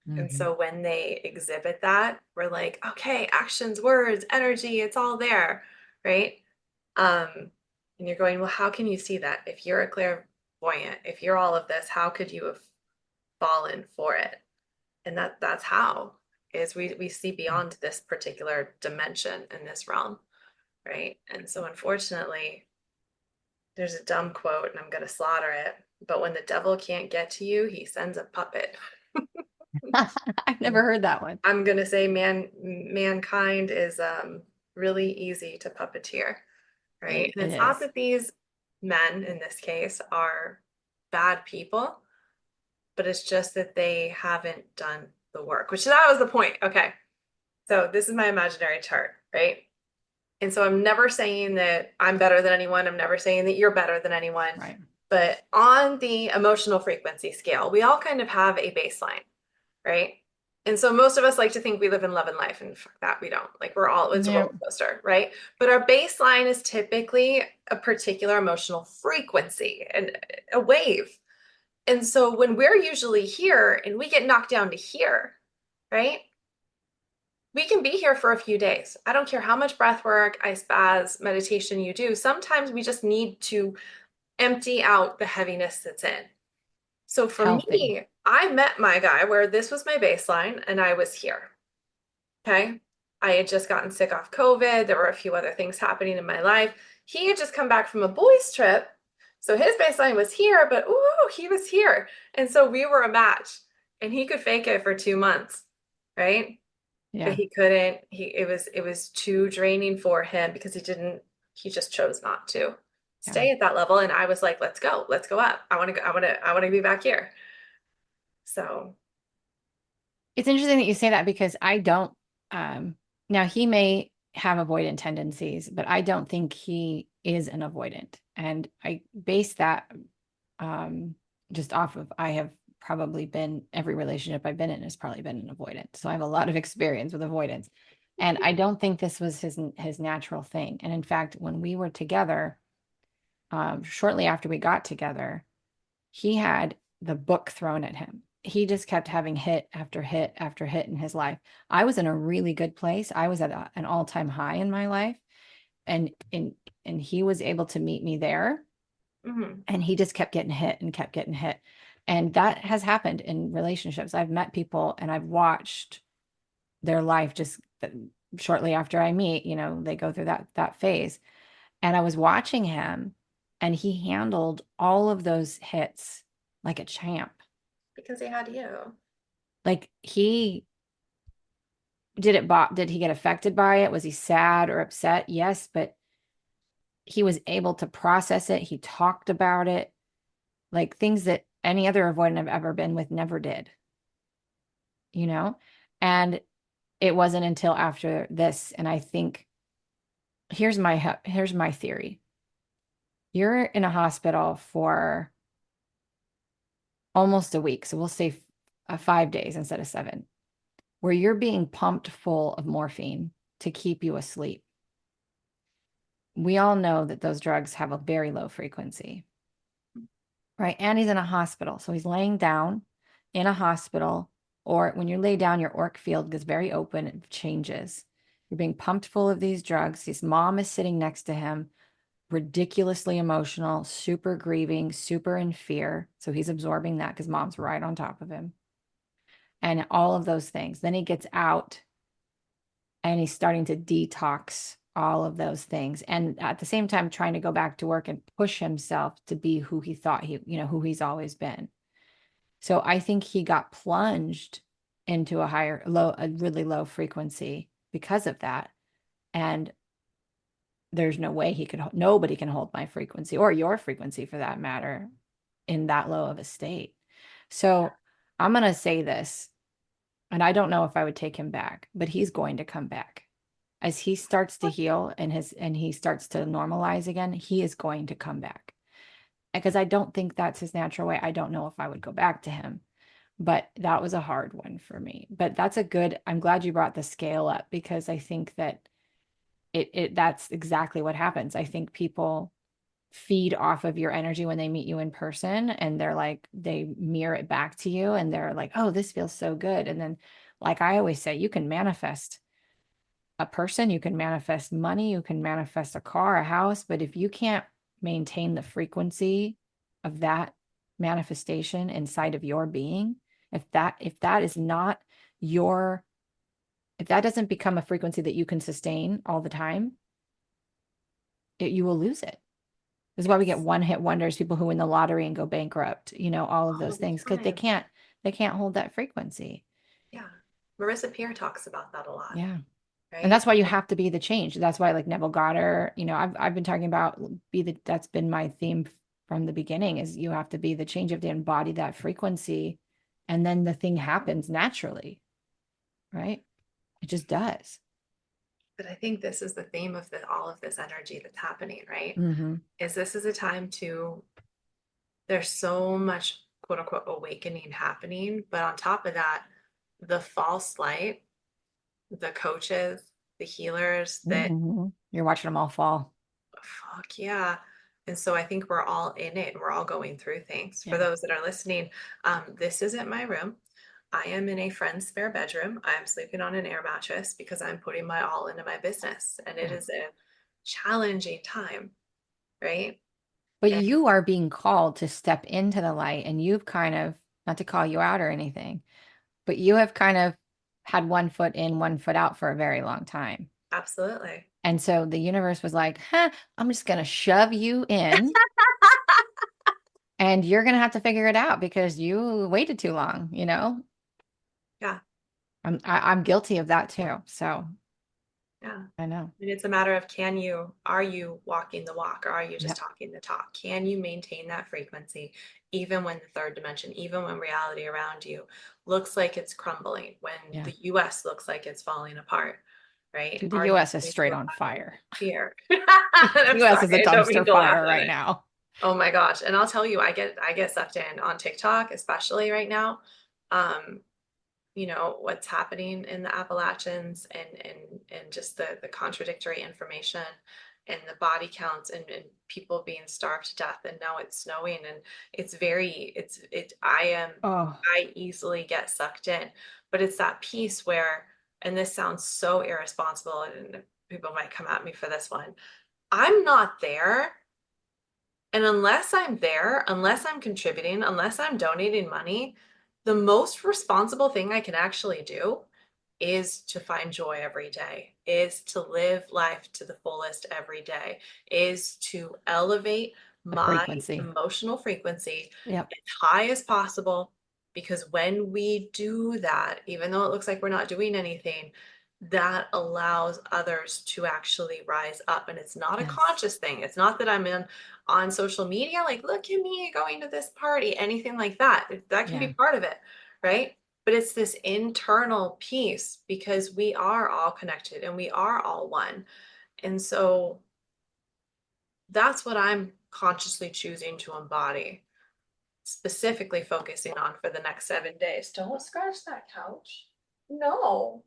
And Hmm. so when they exhibit that, we're like, okay, actions, words, energy, it's all there, right? Um, and you're going, well, how can you see that? If you're a clairvoyant, if you're all of this, how could you have fallen for it? And that's how is we see beyond this particular dimension in this realm, right? And so unfortunately, there's a dumb quote, and I'm gonna slaughter it, but when the devil can't get to you, he sends a puppet. I've never heard that one. I'm gonna say mankind is really easy to puppeteer, right? And It it's not is. that these men in this case are bad people, but it's just that they haven't done the work, which that was the point. Okay. So this is my imaginary chart, right? And so I'm never saying that I'm better than anyone. I'm never saying that you're better than anyone. Right. But on the emotional frequency scale, we all kind of have a baseline, right? And so most of us like to think we live in love and life, and fuck that, we don't. Like we're all, it's a Yeah. roller coaster, right? But our baseline is typically a particular emotional frequency and a wave. And so when we're usually here and we get knocked down to here, right? We can be here for a few days. I don't care how much breath work, ice baths, meditation you do. Sometimes we just need to empty out the heaviness that's in. So for Healthy. me, I met my guy where this was my baseline and I was here. Okay. I had just gotten sick off COVID. There were a few other things happening in my life. He had just come back from a boys' trip. So his baseline was here, but ooh, he was here. And so we were a match and he could fake it for 2 months, right? But Yeah. he couldn't. It was too draining for him because he just chose not to Yeah. stay at that level. And I was like, let's go up. I want to go, I want to be back here. So It's interesting that you say that because I don't, now he may have avoidant tendencies, but I don't think he is an avoidant. And I base that um, just off of, I have probably been, every relationship I've been in has probably been an avoidant. So I have a lot of experience with avoidance. And I don't think this was his natural thing. And in fact, when we were together, shortly after we got together, he had the book thrown at him. He just kept having hit after hit after hit in his life. I was in a really good place. I was at an all-time high in my life, and he was able to meet me there, mhm. and he just kept getting hit and kept getting hit. And that has happened in relationships. I've met people and I've watched their life just shortly after I meet, they go through that phase. And I was watching him and he handled all of those hits like a champ. Because he had you. Like he did he get affected by it? Was he sad or upset? Yes, but he was able to process it. He talked about it, like things that any other avoidant I've ever been with never did, you know? And it wasn't until after this, and I think here's my theory. You're in a hospital for almost a week, so we'll say 5 days instead of 7, where you're being pumped full of morphine to keep you asleep. We all know that those drugs have a very low frequency, right? And he's in a hospital. So he's laying down in a hospital, or when you lay down, your auric field gets very open, it changes. You're being pumped full of these drugs. His mom is sitting next to him, ridiculously emotional, super grieving, super in fear. So he's absorbing that because mom's right on top of him. And all of those things. Then he gets out and he's starting to detox all of those things. And at the same time, trying to go back to work and push himself to be who he thought who he's always been. So I think he got plunged into a really low frequency because of that. And there's no way nobody can hold my frequency or your frequency for that matter in that low of a state. So I'm going to say this, and I don't know if I would take him back, but he's going to come back. As he starts to heal and he starts to normalize again, he is going to come back. Because I don't think that's his natural way. I don't know if I would go back to him, but that was a hard one for me. But I'm glad you brought the scale up, because I think that that's exactly what happens. I think people feed off of your energy when they meet you in person, and they mirror it back to you, and they're like, oh, this feels so good. And then, like I always say, you can manifest a person, you can manifest money, you can manifest a car, a house, but if you can't maintain the frequency of that manifestation inside of your being, if that is not your if that doesn't become a frequency that you can sustain all the time, you will lose it. This is why we get one-hit wonders, people who win the lottery and go bankrupt, all of those things, because they can't hold that frequency. Yeah. Marissa Peer talks about that a lot. Yeah. Right? And that's why you have to be the change. That's why, like Neville Goddard, I've been talking about that's been my theme from the beginning, is you have to be the change. You have to embody that frequency, and then the thing happens naturally, right? It just does. But I think this is the theme of all of this energy that's happening, right? Mm-hmm. This is a time there's so much quote unquote awakening happening, but on top of that, the false light, the coaches, the healers that Mm-hmm. You're watching them all fall. fuck yeah. And so I think we're all in it. We're all going through things. Yeah. For those that are listening, this isn't my room. I am in a friend's spare bedroom. I'm sleeping on an air mattress because I'm putting my all into my business. And it is a challenging time, right? But And you are being called to step into the light, and you've kind of, not to call you out or anything, but you have kind of had one foot in, one foot out for a very long time. absolutely. And so the universe was like, I'm just going to shove you in, and you're going to have to figure it out because you waited too long, Yeah. I'm guilty of that too. So Yeah. I know. And it's a matter of are you walking the walk, or are you just Yep. talking the talk? Can you maintain that frequency even when the third dimension, even when reality around you looks like it's crumbling, when Yeah. the US looks like it's falling apart, right? Dude, the Are you US is going straight to on allow fire. fear? The I'm US is a sorry, I don't mean dumpster to laugh fire at right it. now. Oh my gosh. And I'll tell you, I get sucked in on TikTok, especially right now. Um, what's happening in the Appalachians, and just the contradictory information, and the body counts, and people being starved to death, and now it's snowing, and Oh, I easily get sucked in. But it's that piece where, and this sounds so irresponsible, and people might come at me for this one, I'm not there. And unless I'm there, unless I'm contributing, unless I'm donating money, the most responsible thing I can actually do is to find joy every day, is to live life to the fullest every day, is to elevate the my frequency. emotional frequency Yep. as high as possible. Because when we do that, even though it looks like we're not doing anything, that allows others to actually rise up. And it's not a Yes. conscious thing. It's not that I'm on social media, like, look at me going to this party, anything like that. That can be part of it, right? but it's this internal piece because we are all connected and we are all one. And so that's what I'm consciously choosing to embody, specifically focusing on for the next 7 days. Don't scratch that couch. No.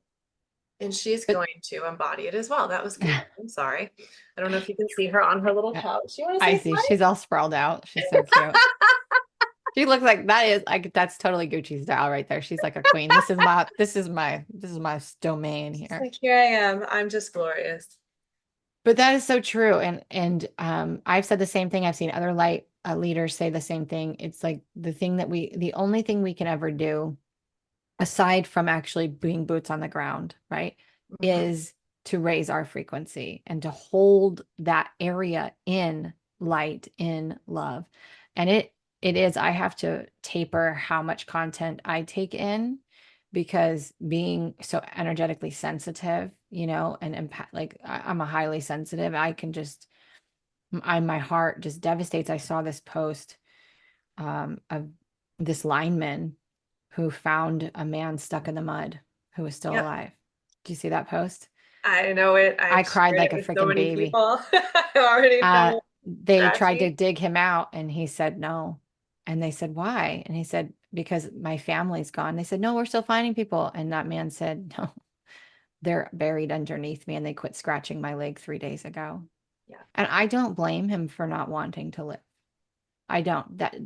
And she's But going to embody it as well. That was cute. I'm sorry. I don't know if you can see her on her little couch. You want to I say see. hi? She's all sprawled out. She's so cute. She looks like that's totally Gucci style right there. She's like a queen. This is my domain It's here. like, here I am. I'm just glorious. But that is so true. And I've said the same thing. I've seen other light leaders say the same thing. It's like the only thing we can ever do, aside from actually being boots on the ground, right, is to raise our frequency and to hold that area in light, in love. And I have to taper how much content I take in, because being so energetically sensitive, and impact, like I'm a highly sensitive, my heart just devastates. I saw this post of this lineman who found a man stuck in the mud who was still Yep. alive. Do you see that post? I know it. I I've cried shared like it a with so freaking many baby. people. I already know. They tried to Scratchy. dig him out and he said no. And they said, why? And he said, because my family's gone. They said, no, we're still finding people. And that man said, no, they're buried underneath me and they quit scratching my leg 3 days ago. Yeah. And I don't blame him for not wanting to live. I don't. That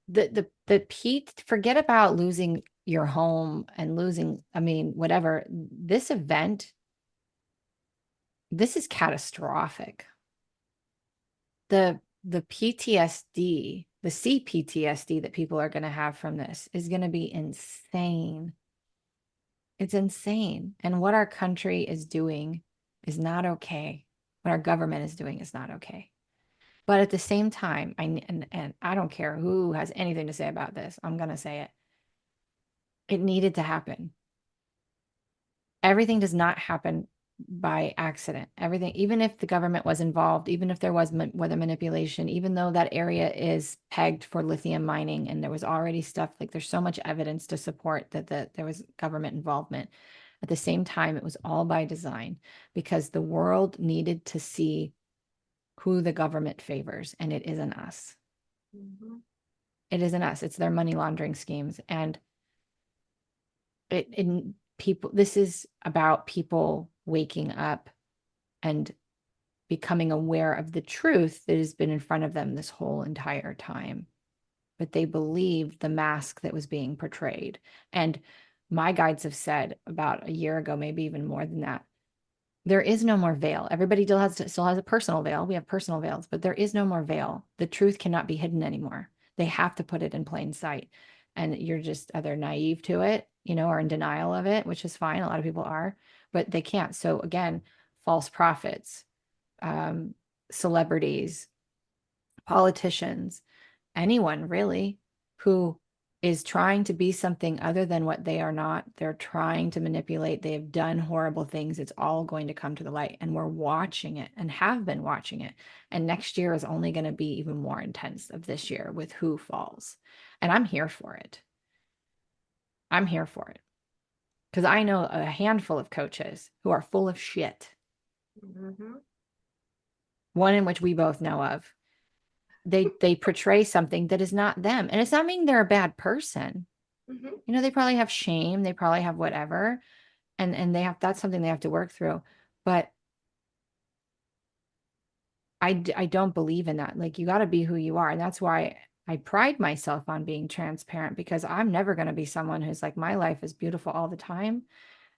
the Pete, forget about losing your home and losing, I mean, whatever. This event, this is catastrophic. The PTSD, the CPTSD that people are going to have from this is going to be insane. It's insane. And what our country is doing is not okay. What our government is doing is not okay. But at the same time, and I don't care who has anything to say about this, I'm going to say it. It needed to happen. Everything does not happen by accident. Everything, even if the government was involved, even if there was weather manipulation, even though that area is pegged for lithium mining and there was already stuff, like there's so much evidence to support that there was government involvement. At the same time, it was all by design, because the world needed to see who the government favors, and it isn't us. Mm-hmm. It isn't us. It's their money laundering schemes. And people, this is about people waking up and becoming aware of the truth that has been in front of them this whole entire time. But they believed the mask that was being portrayed. And my guides have said about a year ago, maybe even more than that, there is no more veil. Everybody still has a personal veil. We have personal veils, but there is no more veil. The truth cannot be hidden anymore. They have to put it in plain sight. And you're just either naive to it, or in denial of it, which is fine. A lot of people are, but they can't. So again, false prophets, celebrities, politicians, anyone really who is trying to be something other than what they are not. They're trying to manipulate. They have done horrible things. It's all going to come to the light. And we're watching it and have been watching it. And next year is only going to be even more intense of this year with who falls. And I'm here for it. I'm here for it. Because I know a handful of coaches who are full of shit. Mm-hmm. One in which we both know of. They portray something that is not them. And it's not meaning they're a bad person. Mm-hmm. They probably have shame, they probably have whatever, and that's something they have to work through. But I don't believe in that. Like, you got to be who you are. And that's why I pride myself on being transparent, because I'm never going to be someone who's like, my life is beautiful all the time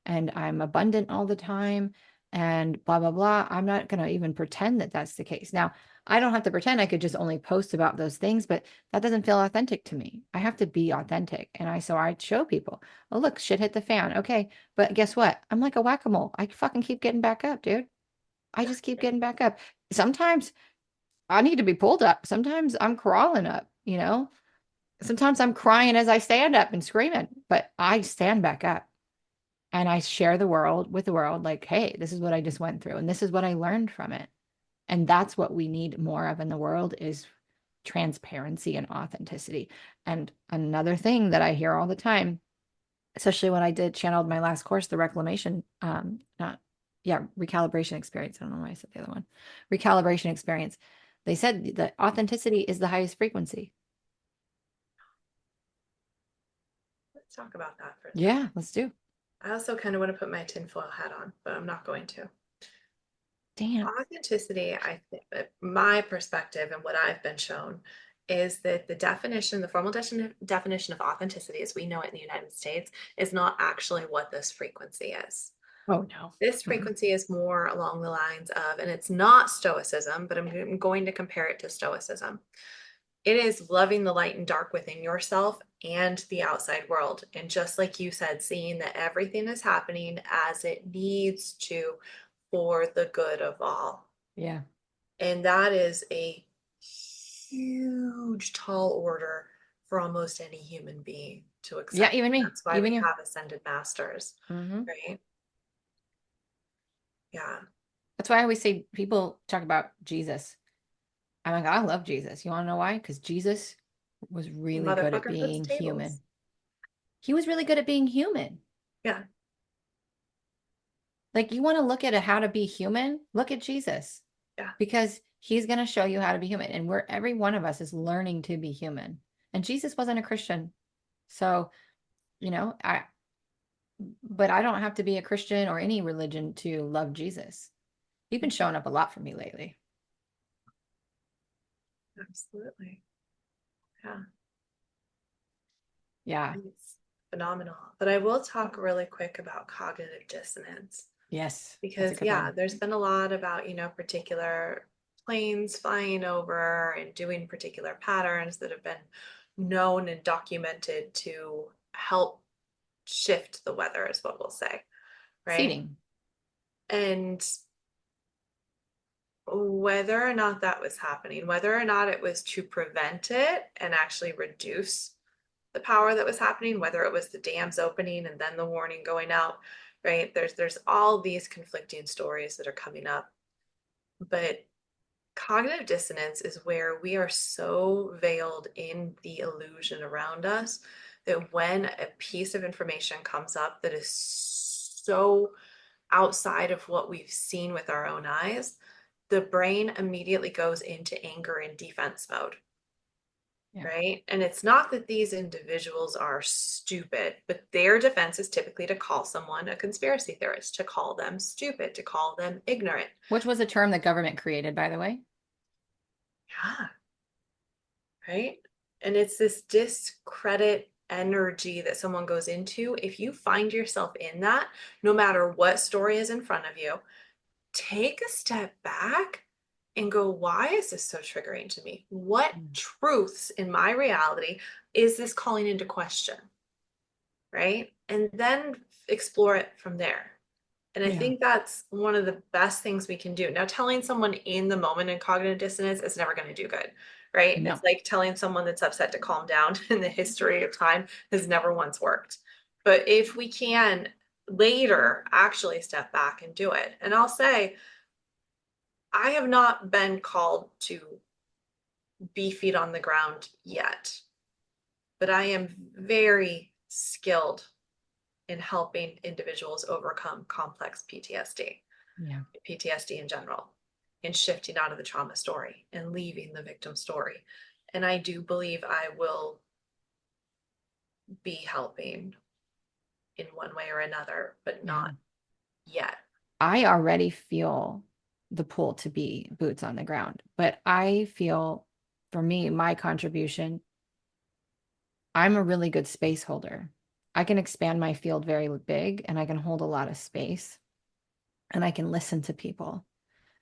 and I'm abundant all the time and blah, blah, blah. I'm not going to even pretend that that's the case. Now, I don't have to pretend. I could just only post about those things, but that doesn't feel authentic to me. I have to be authentic. And so I show people, oh, look, shit hit the fan. Okay. But guess what? I'm like a whack-a-mole. I fucking keep getting back up, dude. I just keep getting back up. Sometimes I need to be pulled up. Sometimes I'm crawling up, Sometimes I'm crying as I stand up and screaming, but I stand back up. And I share the world with the world, like, hey, this is what I just went through. And this is what I learned from it. And that's what we need more of in the world, is transparency and authenticity. And another thing that I hear all the time, especially when I channeled my last course, the recalibration experience. I don't know why I said the other one. Recalibration experience. They said that authenticity is the highest frequency. Let's talk about that for a Yeah, second. let's do. I also kind of want to put my tinfoil hat on, but I'm not going to. Damn. Authenticity, I think, my perspective and what I've been shown is that the formal definition of authenticity as we know it in the United States is not actually what this frequency is. Oh, no. This frequency is more along the lines of, and it's not stoicism, but I'm going to compare it to stoicism. It is loving the light and dark within yourself and the outside world. And just like you said, seeing that everything is happening as it needs to for the good of all. Yeah. And that is a huge, tall order for almost any human being to accept. Yeah, even me. That's why even we you. have ascended masters, right? Yeah. That's why I always say people talk about Jesus. I'm like, I love Jesus. You want to know why? Because Jesus was really good at Motherfucker flips being tables. human. He was really good at being human. Yeah. Like, you want to look at how to be human? Look at Jesus. Yeah. Because he's going to show you how to be human. And every one of us is learning to be human. And Jesus wasn't a Christian. So, but I don't have to be a Christian or any religion to love Jesus. You've been showing up a lot for me lately. Absolutely. Yeah. Yeah. It's phenomenal. But I will talk really quick about cognitive dissonance. Yes. Because there's been a lot about, particular planes flying over and doing particular patterns that have been known and documented to help shift the weather, is what we'll say. Right. Seeding. And whether or not that was happening, whether or not it was to prevent it and actually reduce the power that was happening, whether it was the dams opening and then the warning going out, right? There's all these conflicting stories that are coming up. But cognitive dissonance is where we are so veiled in the illusion around us that when a piece of information comes up that is so outside of what we've seen with our own eyes, the brain immediately goes into anger and defense mode. Yeah. Right. And it's not that these individuals are stupid, but their defense is typically to call someone a conspiracy theorist, to call them stupid, to call them ignorant. Which was a term the government created, by the way. Yeah. Right. And it's this discredit energy that someone goes into. If you find yourself in that, no matter what story is in front of you, take a step back and go, why is this so triggering to me? What truths in my reality is this calling into question? Right? And then explore it from there. And I think that's one of the best things we can do. Now, telling someone in the moment in cognitive dissonance is never going to do good, right? No. It's like telling someone that's upset to calm down in the history of time has never once worked. But if we can later actually step back and do it, and I'll say, I have not been called to be feet on the ground yet, but I am very skilled in helping individuals overcome complex PTSD, PTSD in general, and shifting out of the trauma story and leaving the victim story. And I do believe I will be helping in one way or another, but not yet. I already feel the pull to be boots on the ground, but I feel, for me, my contribution, I'm a really good space holder. I can expand my field very big, and I can hold a lot of space, and I can listen to people,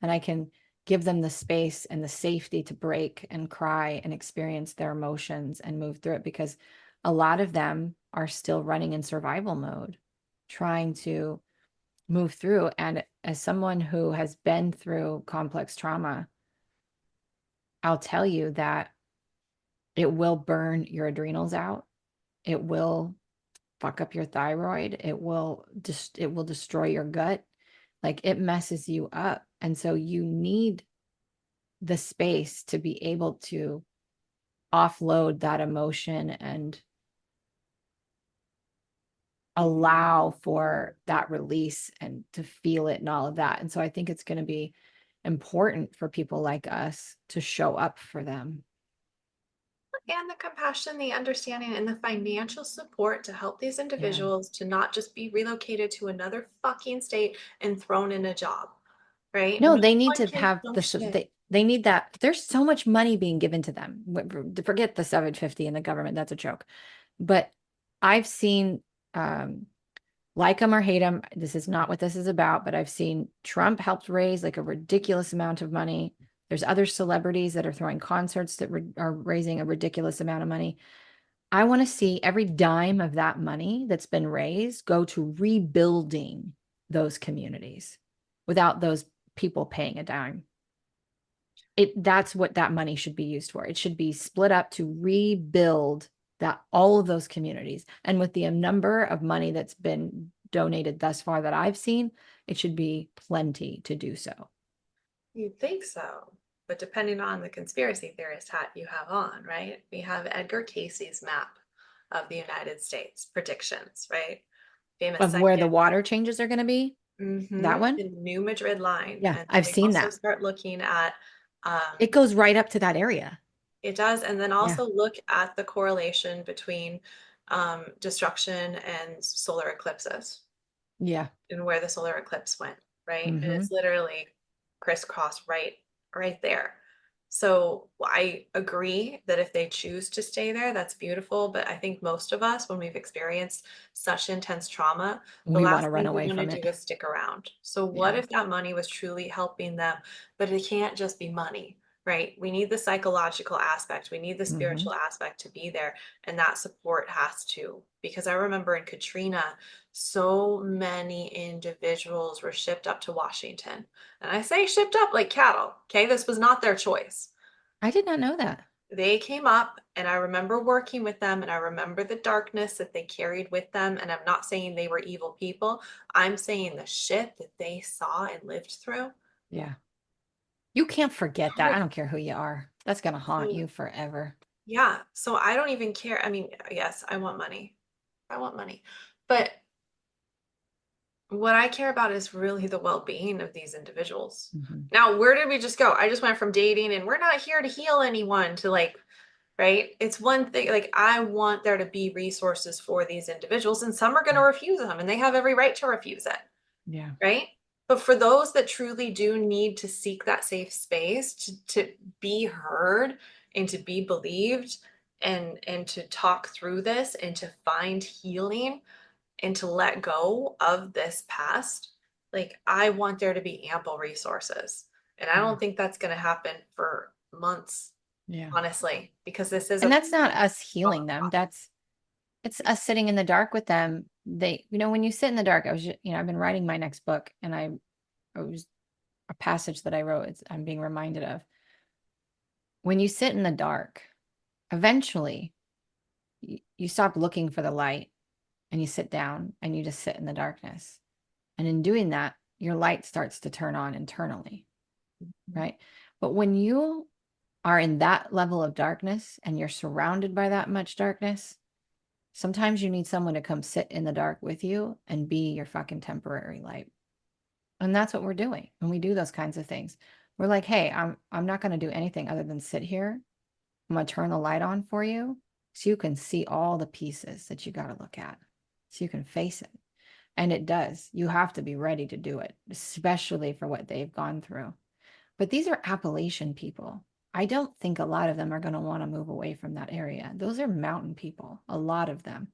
and I can give them the space and the safety to break and cry and experience their emotions and move through it, because a lot of them are still running in survival mode, trying to move through. And as someone who has been through complex trauma, I'll tell you that it will burn your adrenals out. It will fuck up your thyroid. It will destroy your gut. Like, it messes you up. And so you need the space to be able to offload that emotion and allow for that release and to feel it and all of that. And so I think it's going to be important for people like us to show up for them. And the compassion, the understanding, and the financial support to help these individuals to not just be relocated to another fucking state and thrown in a job, right? No, No they need one to can have jump ship. they need that. There's so much money being given to them. Forget the 750 in the government. That's a joke. But I've seen, like them or hate them, this is not what this is about, but I've seen Trump helped raise like a ridiculous amount of money. There's other celebrities that are throwing concerts that are raising a ridiculous amount of money. I want to see every dime of that money that's been raised go to rebuilding those communities without those people paying a dime. That's what that money should be used for. It should be split up to rebuild all of those communities. And with the number of money that's been donated thus far that I've seen, it should be plenty to do so. You'd think so. But depending on the conspiracy theorist hat you have on, right? We have Edgar Casey's map of the United States predictions, right? Famous Of where the second. water changes are going to be, that one? The New Madrid line. Yeah, And then I've we seen also that. start looking at It goes right up to that area. it does. And then Yeah. also look at the correlation between destruction and solar eclipses Yeah. and where the solar eclipse went, right? And Mhm. it's literally crisscross right there. So I agree that if they choose to stay there, that's beautiful. But I think most of us, when we've experienced such intense trauma, the We want last to run thing we away want to from it. do is stick around. So what Yeah. if that money was truly helping them? But it can't just be money, right? We need the psychological aspect. We need the Mhm. spiritual aspect to be there. And that support has to, because I remember in Katrina, so many individuals were shipped up to Washington. And I say shipped up like cattle. Okay. This was not their choice. I did not know that. They came up, and I remember working with them, and I remember the darkness that they carried with them. And I'm not saying they were evil people. I'm saying the shit that they saw and lived through. Yeah. You can't forget that. I don't care who you are. That's going to haunt So, you forever. yeah. So I don't even care. I mean, yes, I want money. I want money. But what I care about is really the well-being of these individuals. Mhm. Now, where did we just go? I just went from dating, and we're not here to heal anyone, to like, right? It's one thing, like, I want there to be resources for these individuals, and some are going to refuse them, and they have every right to refuse it, Yeah. right? But for those that truly do need to seek that safe space to be heard and to be believed, and to talk through this and to find healing and to let go of this past, like, I want there to be ample resources. And I Yeah. don't think that's going to happen for months, Yeah. honestly, because this is And a that's not us healing them. It's us sitting in the dark with them. When you sit in the dark, I've been writing my next book, and it was a passage that I wrote. I'm being reminded of when you sit in the dark, eventually you stop looking for the light and you sit down and you just sit in the darkness. And in doing that, your light starts to turn on internally, right? But when you are in that level of darkness and you're surrounded by that much darkness, sometimes you need someone to come sit in the dark with you and be your fucking temporary light. And that's what we're doing when we do those kinds of things. We're like, hey, I'm not going to do anything other than sit here. I'm going to turn the light on for you so you can see all the pieces that you got to look at, so you can face it. And it does. You have to be ready to do it, especially for what they've gone through. But these are Appalachian people. I don't think a lot of them are going to want to move away from that area. Those are mountain people, a lot of them.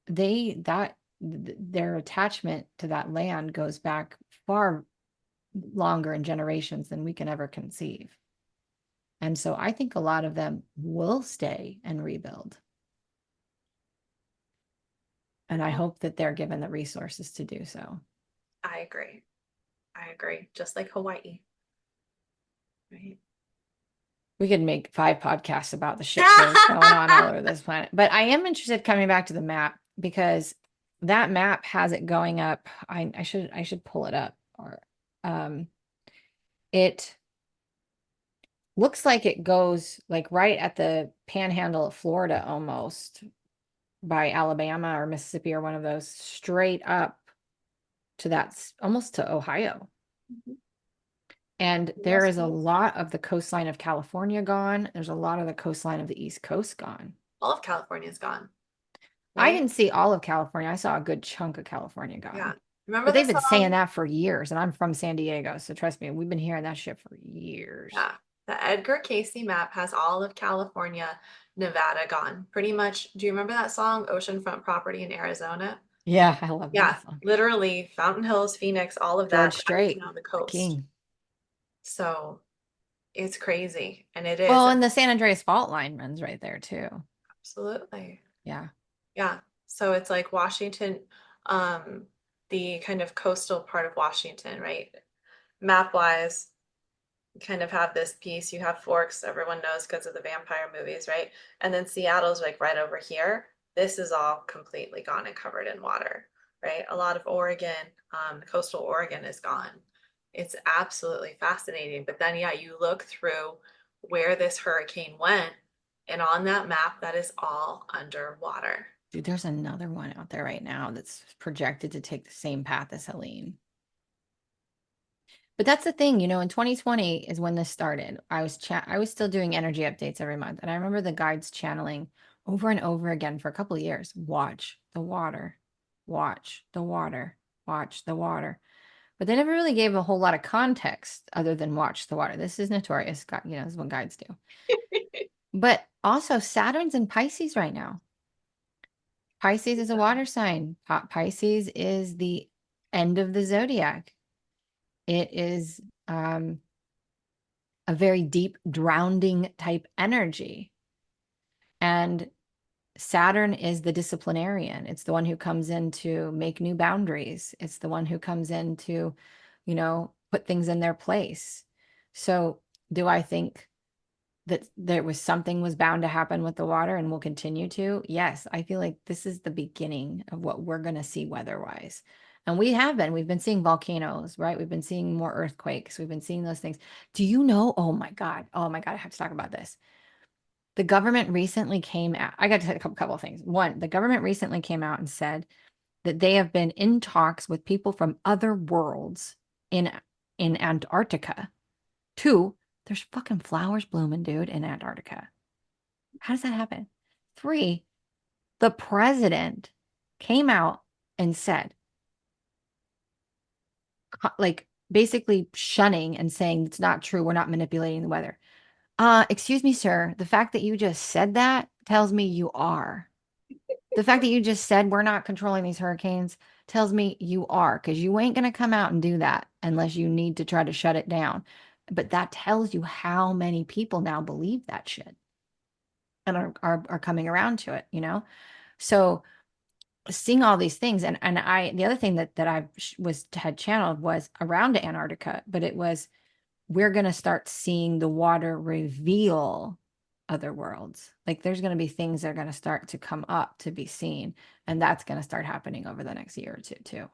Their attachment to that land goes back far longer in generations than we can ever conceive. And so I think a lot of them will stay and rebuild. And I hope that they're given the resources to do so. I agree. Just like Hawaii, right? We could make 5 podcasts about the shit shows going on all over this planet. But I am interested, coming back to the map, because that map has it going up. I should pull it up. Or it looks like it goes like right at the panhandle of Florida almost by Alabama or Mississippi or one of those straight up to almost to Ohio. Mhm. And there West is a Coast. lot of the coastline of California gone. There's a lot of the coastline of the East Coast gone. All of California is gone, I right? didn't see all of California. I saw a good chunk of California Yeah. gone. Remember But the they've been saying song? that for years, and I'm from San Diego, so trust me, we've been hearing that shit for years. Yeah. The Edgar Casey map has all of California, Nevada gone. Pretty much. Do you remember that song, Oceanfront Property in Arizona? Yeah, I love Yeah, that song. literally Fountain Hills, Phoenix, all of George that, that is Strait, now the the coast. king. So it's crazy. And it is. Well, And and the San Andreas fault line runs right there too. absolutely. Yeah. Yeah. So it's like Washington, um, the kind of coastal part of Washington, right? Map wise, you kind of have this piece. You have Forks, everyone knows because of the vampire movies, right? And then Seattle's like right over here. This is all completely gone and covered in water, right? A lot of Oregon, coastal Oregon is gone. It's absolutely fascinating. But then, yeah, you look through where this hurricane went, and on that map, that is all underwater. Dude, there's another one out there right now that's projected to take the same path as Helene. But that's the thing, in 2020 is when this started. I was still doing energy updates every month, and I remember the guides channeling over and over again for a couple of years. Watch the water, watch the water, watch the water. But they never really gave a whole lot of context other than watch the water. This is notorious. This is what guides do. But also Saturn's in Pisces right now. Pisces is a water sign. Pisces is the end of the zodiac. It is a very deep, drowning type energy. And Saturn is the disciplinarian. It's the one who comes in to make new boundaries. It's the one who comes in to, put things in their place. So, do I think that something was bound to happen with the water and will continue to? Yes, I feel like this is the beginning of what we're going to see weather-wise. And we've been seeing volcanoes, right? We've been seeing more earthquakes. We've been seeing those things. Do you know? Oh my God, I have to talk about this. The government recently came out. I got to say a couple of things. One, the government recently came out and said that they have been in talks with people from other worlds in Antarctica. Two, there's fucking flowers blooming, dude, in Antarctica. How does that happen? Three, the president came out and said, like, basically shunning and saying it's not true. We're not manipulating the weather. Excuse me, sir. The fact that you just said that tells me you are. The fact that you just said we're not controlling these hurricanes tells me you are, because you ain't going to come out and do that unless you need to try to shut it down. But that tells you how many people now believe that shit and are coming around to it. So seeing all these things, and the other thing that I had channeled was around Antarctica, but it was, we're going to start seeing the water reveal other worlds. Like there's going to be things that are going to start to come up to be seen. And that's going to start happening over the next year or two, too.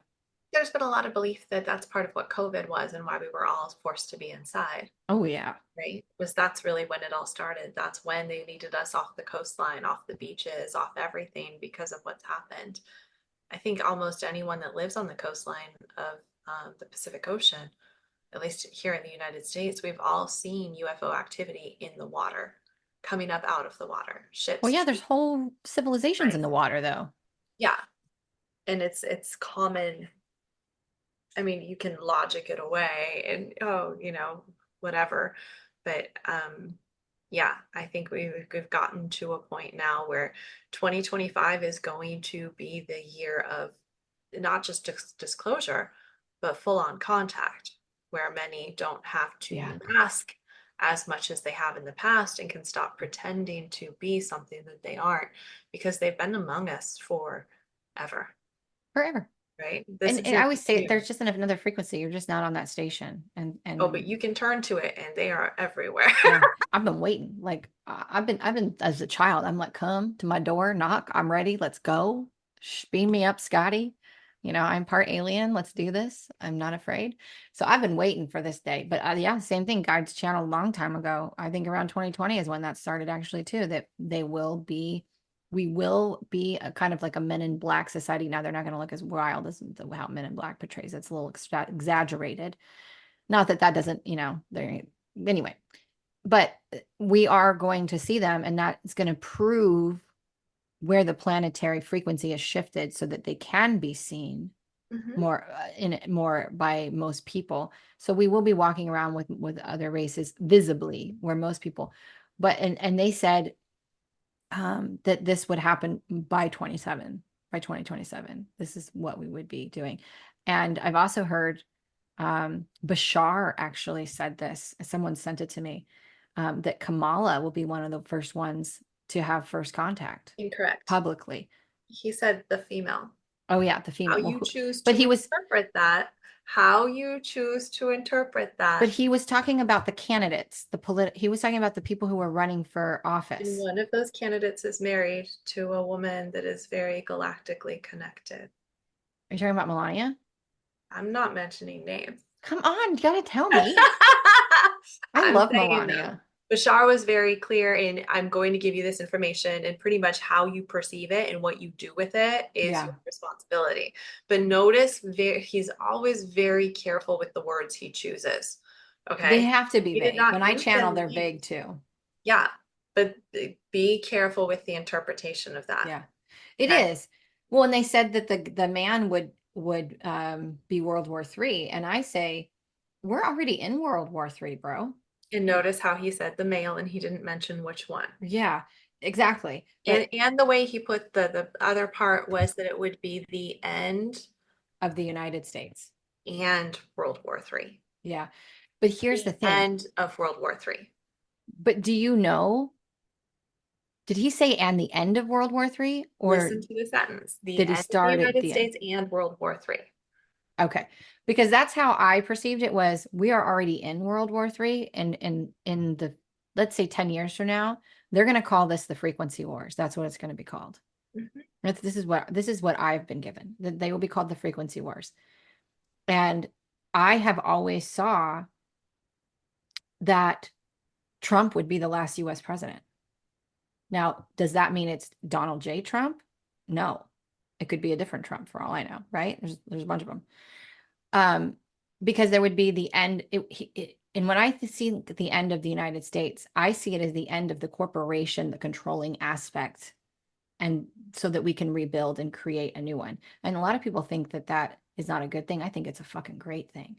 There's been a lot of belief that that's part of what COVID was and why we were all forced to be inside, Oh, yeah. right? Was that's really when it all started. That's when they needed us off the coastline, off the beaches, off everything because of what's happened. I think almost anyone that lives on the coastline of the Pacific Ocean, at least here in the United States, we've all seen UFO activity in the water, coming up out of the water, Well, ships. yeah, there's whole civilizations Right. in the water, though. Yeah, and it's common. I mean, you can logic it away and oh, whatever. But yeah, I think we've gotten to a point now where 2025 is going to be the year of not just disclosure, but full on contact, where many don't have to Yeah. mask as much as they have in the past and can stop pretending to be something that they aren't because they've been among us forever, Forever. right? This And I isn't always say new. there's just another frequency. You're just not on that station. Oh, but And you can turn to it and they are everywhere. yeah, I've been waiting. Like I've been as a child. I'm like, come to my door, knock. I'm ready. Let's go. Beam me up, Scotty. You know, I'm part alien. Let's do this. I'm not afraid. So I've been waiting for this day. But yeah, same thing. Guides Channel a long time ago. I think around 2020 is when that started actually too, that we will be a kind of like a Men in Black society. Now they're not going to look as wild as how Men in Black portrays. It's a little exaggerated. Not that that doesn't, you know, anyway, but we are going to see them, and that is going to prove where the planetary frequency is shifted so that they can be seen more by most people. So we will be walking around with other races visibly, where most people, but and they said that this would happen by 2027. This is what we would be doing. And I've also heard Bashar actually said this. Someone sent it to me, that Kamala will be one of the first ones to have first contact Incorrect. publicly. He said the female. Oh yeah, the How female. you choose But to he was, interpret that. How you choose to interpret that. but he was talking about the candidates, he was talking about the people who were running for And office. one of those candidates is married to a woman that is very galactically connected. Are you talking about Melania? I'm not mentioning names. Come on, you gotta tell me. I love Melania. Bashar was very clear in, I'm going to give you this information, and pretty much how you perceive it and what you do with it is Yeah. your responsibility. But notice he's always very careful with the words he chooses. Okay. They have to be He did vague. not When I use channel, them they're names. vague too. Yeah. But be careful with the interpretation of that. Yeah, it Okay. is. Well, and they said that the man would be World War III, and I say we're already in World War III, bro. And notice how he said the male and he didn't mention which one. Yeah, exactly. But And the way he put the other part was that it would be the end of the United States. and World War III. Yeah. But here's the thing. End of World War III. But do you know, did he say and the end of World War III, or Listen to the sentence. The did he end of the start at United the end? States and World War III. Okay. Because that's how I perceived it, was we are already in World War III, and in the, let's say 10 years from now, they're going to call this the frequency wars. That's what it's going to be called. This is what I've been given. They will be called the frequency wars. And I have always saw that Trump would be the last US president. Now, does that mean it's Donald J. Trump? No. It could be a different Trump for all I know, right? There's a bunch of them. Because there would be the end. And when I see the end of the United States, I see it as the end of the corporation, the controlling aspect, and so that we can rebuild and create a new one. And a lot of people think that that is not a good thing. I think it's a fucking great thing.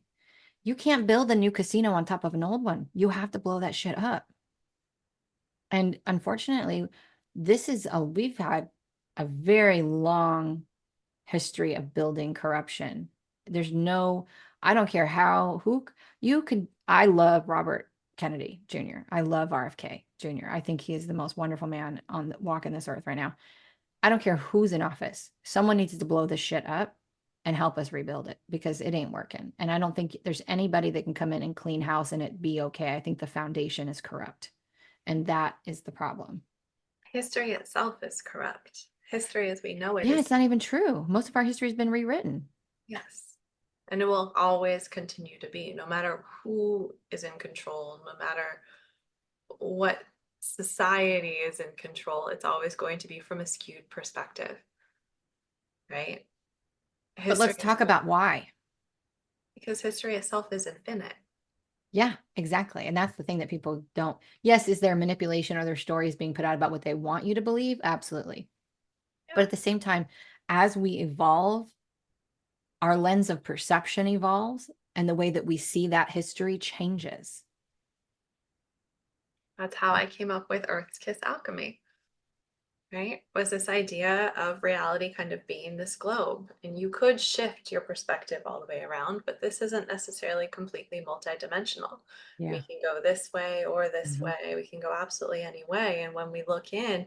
You can't build a new casino on top of an old one. You have to blow that shit up. And unfortunately, we've had a very long history of building corruption. I don't care I love Robert Kennedy Jr. I love RFK Jr. I think he is the most wonderful man walking this earth right now. I don't care who's in office. Someone needs to blow this shit up and help us rebuild it, because it ain't working. And I don't think there's anybody that can come in and clean house and it be okay. I think the foundation is corrupt. And that is the problem. History itself is corrupt. History as we know it. Yeah, it's not even true. Most of our history has been rewritten. Yes. And it will always continue to be, no matter who is in control, no matter what society is in control, it's always going to be from a skewed perspective. Right? But let's talk about why. Because history itself is infinite. Yeah, exactly. And that's the thing that people don't. Yes, is there manipulation? Are there stories being put out about what they want you to believe? Absolutely. Yeah. But at the same time, as we evolve, our lens of perception evolves, and the way that we see that history changes. That's how I came up with Earth's Kiss alchemy. Right? Was this idea of reality kind of being this globe. And you could shift your perspective all the way around, but this isn't necessarily completely multidimensional. Yeah. We can go this way or this way. We can go absolutely any way. And when we look in,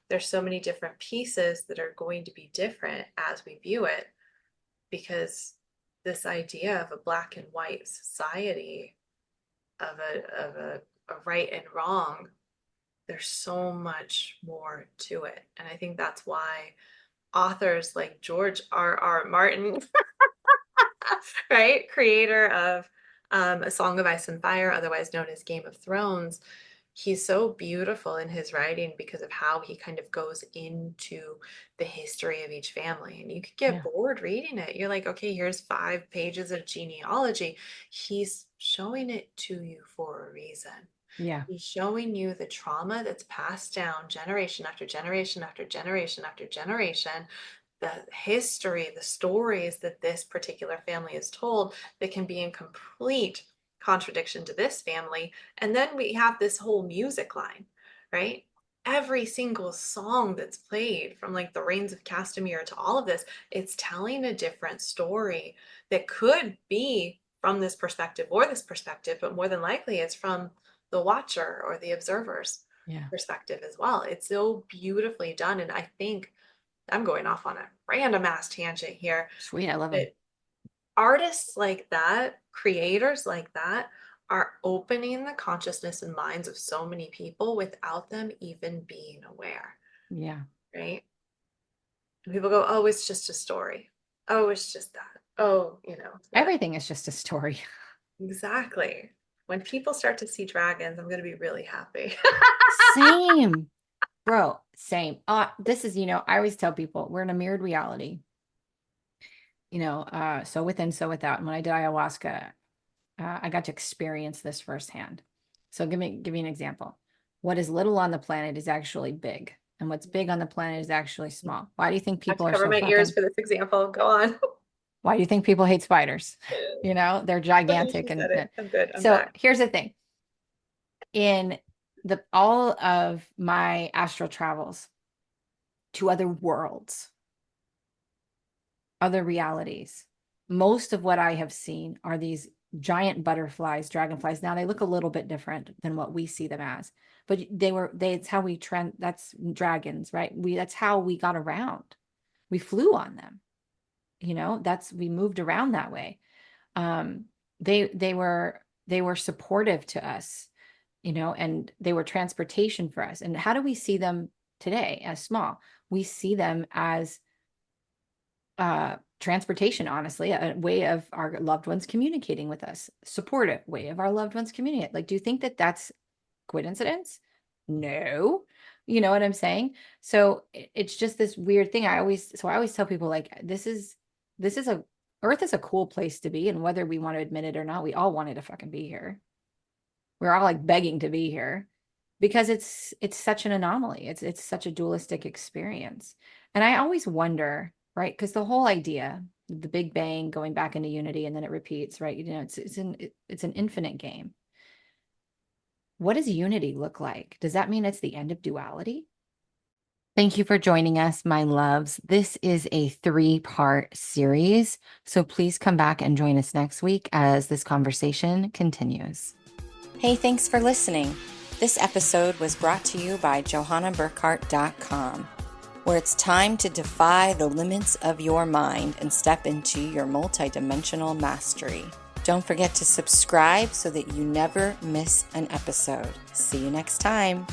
there's so many different pieces that are going to be different as we view it, because this idea of a black and white society, of a right and wrong, there's so much more to it. And I think that's why authors like George R. Martin, right? Creator of A Song of Ice and Fire, otherwise known as Game of Thrones. He's so beautiful in his writing because of how he kind of goes into the history of each family. And you could get Yeah. bored reading it. You're like, okay, here's 5 pages of genealogy. He's showing it to you for a reason. Yeah. He's showing you the trauma that's passed down generation after generation after generation after generation, the history, the stories that this particular family is told that can be in complete contradiction to this family. And then we have this whole music line, right? Every single song that's played from like the Reigns of Castamere to all of this, it's telling a different story that could be from this perspective or this perspective, but more than likely it's from the watcher or the observer's Yeah. perspective as well. It's so beautifully done. And I think I'm going off on a random ass tangent here, Sweet. I love them. but artists like that, creators like that, are opening the consciousness and minds of so many people without them even being aware, Yeah. right? And people go, oh, it's just a story. Oh, it's just that. Oh, but Everything is just a story. exactly. When people start to see dragons, I'm going to be really happy. Same. Bro, same. This is, I always tell people we're in a mirrored reality. So within, so without. And when I did ayahuasca, I got to experience this firsthand. So give me an example. What is little on the planet is actually big, and what's big on the planet is actually small. Why do you think I have people to are cover so my ears fucking? for this example. Go on. Why do you think people hate spiders? They're gigantic, She said and it. I'm good. I'm so back. here's the thing. In all of my astral travels to other worlds, other realities, most of what I have seen are these giant butterflies, dragonflies. Now they look a little bit different than what we see them as, but it's how that's dragons, right? That's how we got around. We flew on them, we moved around that way. They were supportive to us, and they were transportation for us. And how do we see them today as small? We see them as transportation, honestly, a way of our loved ones communicating with us, supportive way of our loved ones communicate. Like, do you think that that's coincidence? No. You know what I'm saying? So it's just this weird thing. I always tell people, like, Earth is a cool place to be. And whether we want to admit it or not, we all wanted to fucking be here. We're all like begging to be here because it's such an anomaly. It's such a dualistic experience. And I always wonder, right? Because the whole idea, the Big Bang going back into unity and then it repeats, right? It's an infinite game. What does unity look like? Does that mean it's the end of duality? Thank you for joining us, my loves. This is a 3-part series, so please come back and join us next week as this conversation continues. Hey, thanks for listening. This episode was brought to you by JohannaBurkhardt.com, where it's time to defy the limits of your mind and step into your multidimensional mastery. Don't forget to subscribe so that you never miss an episode. See you next time.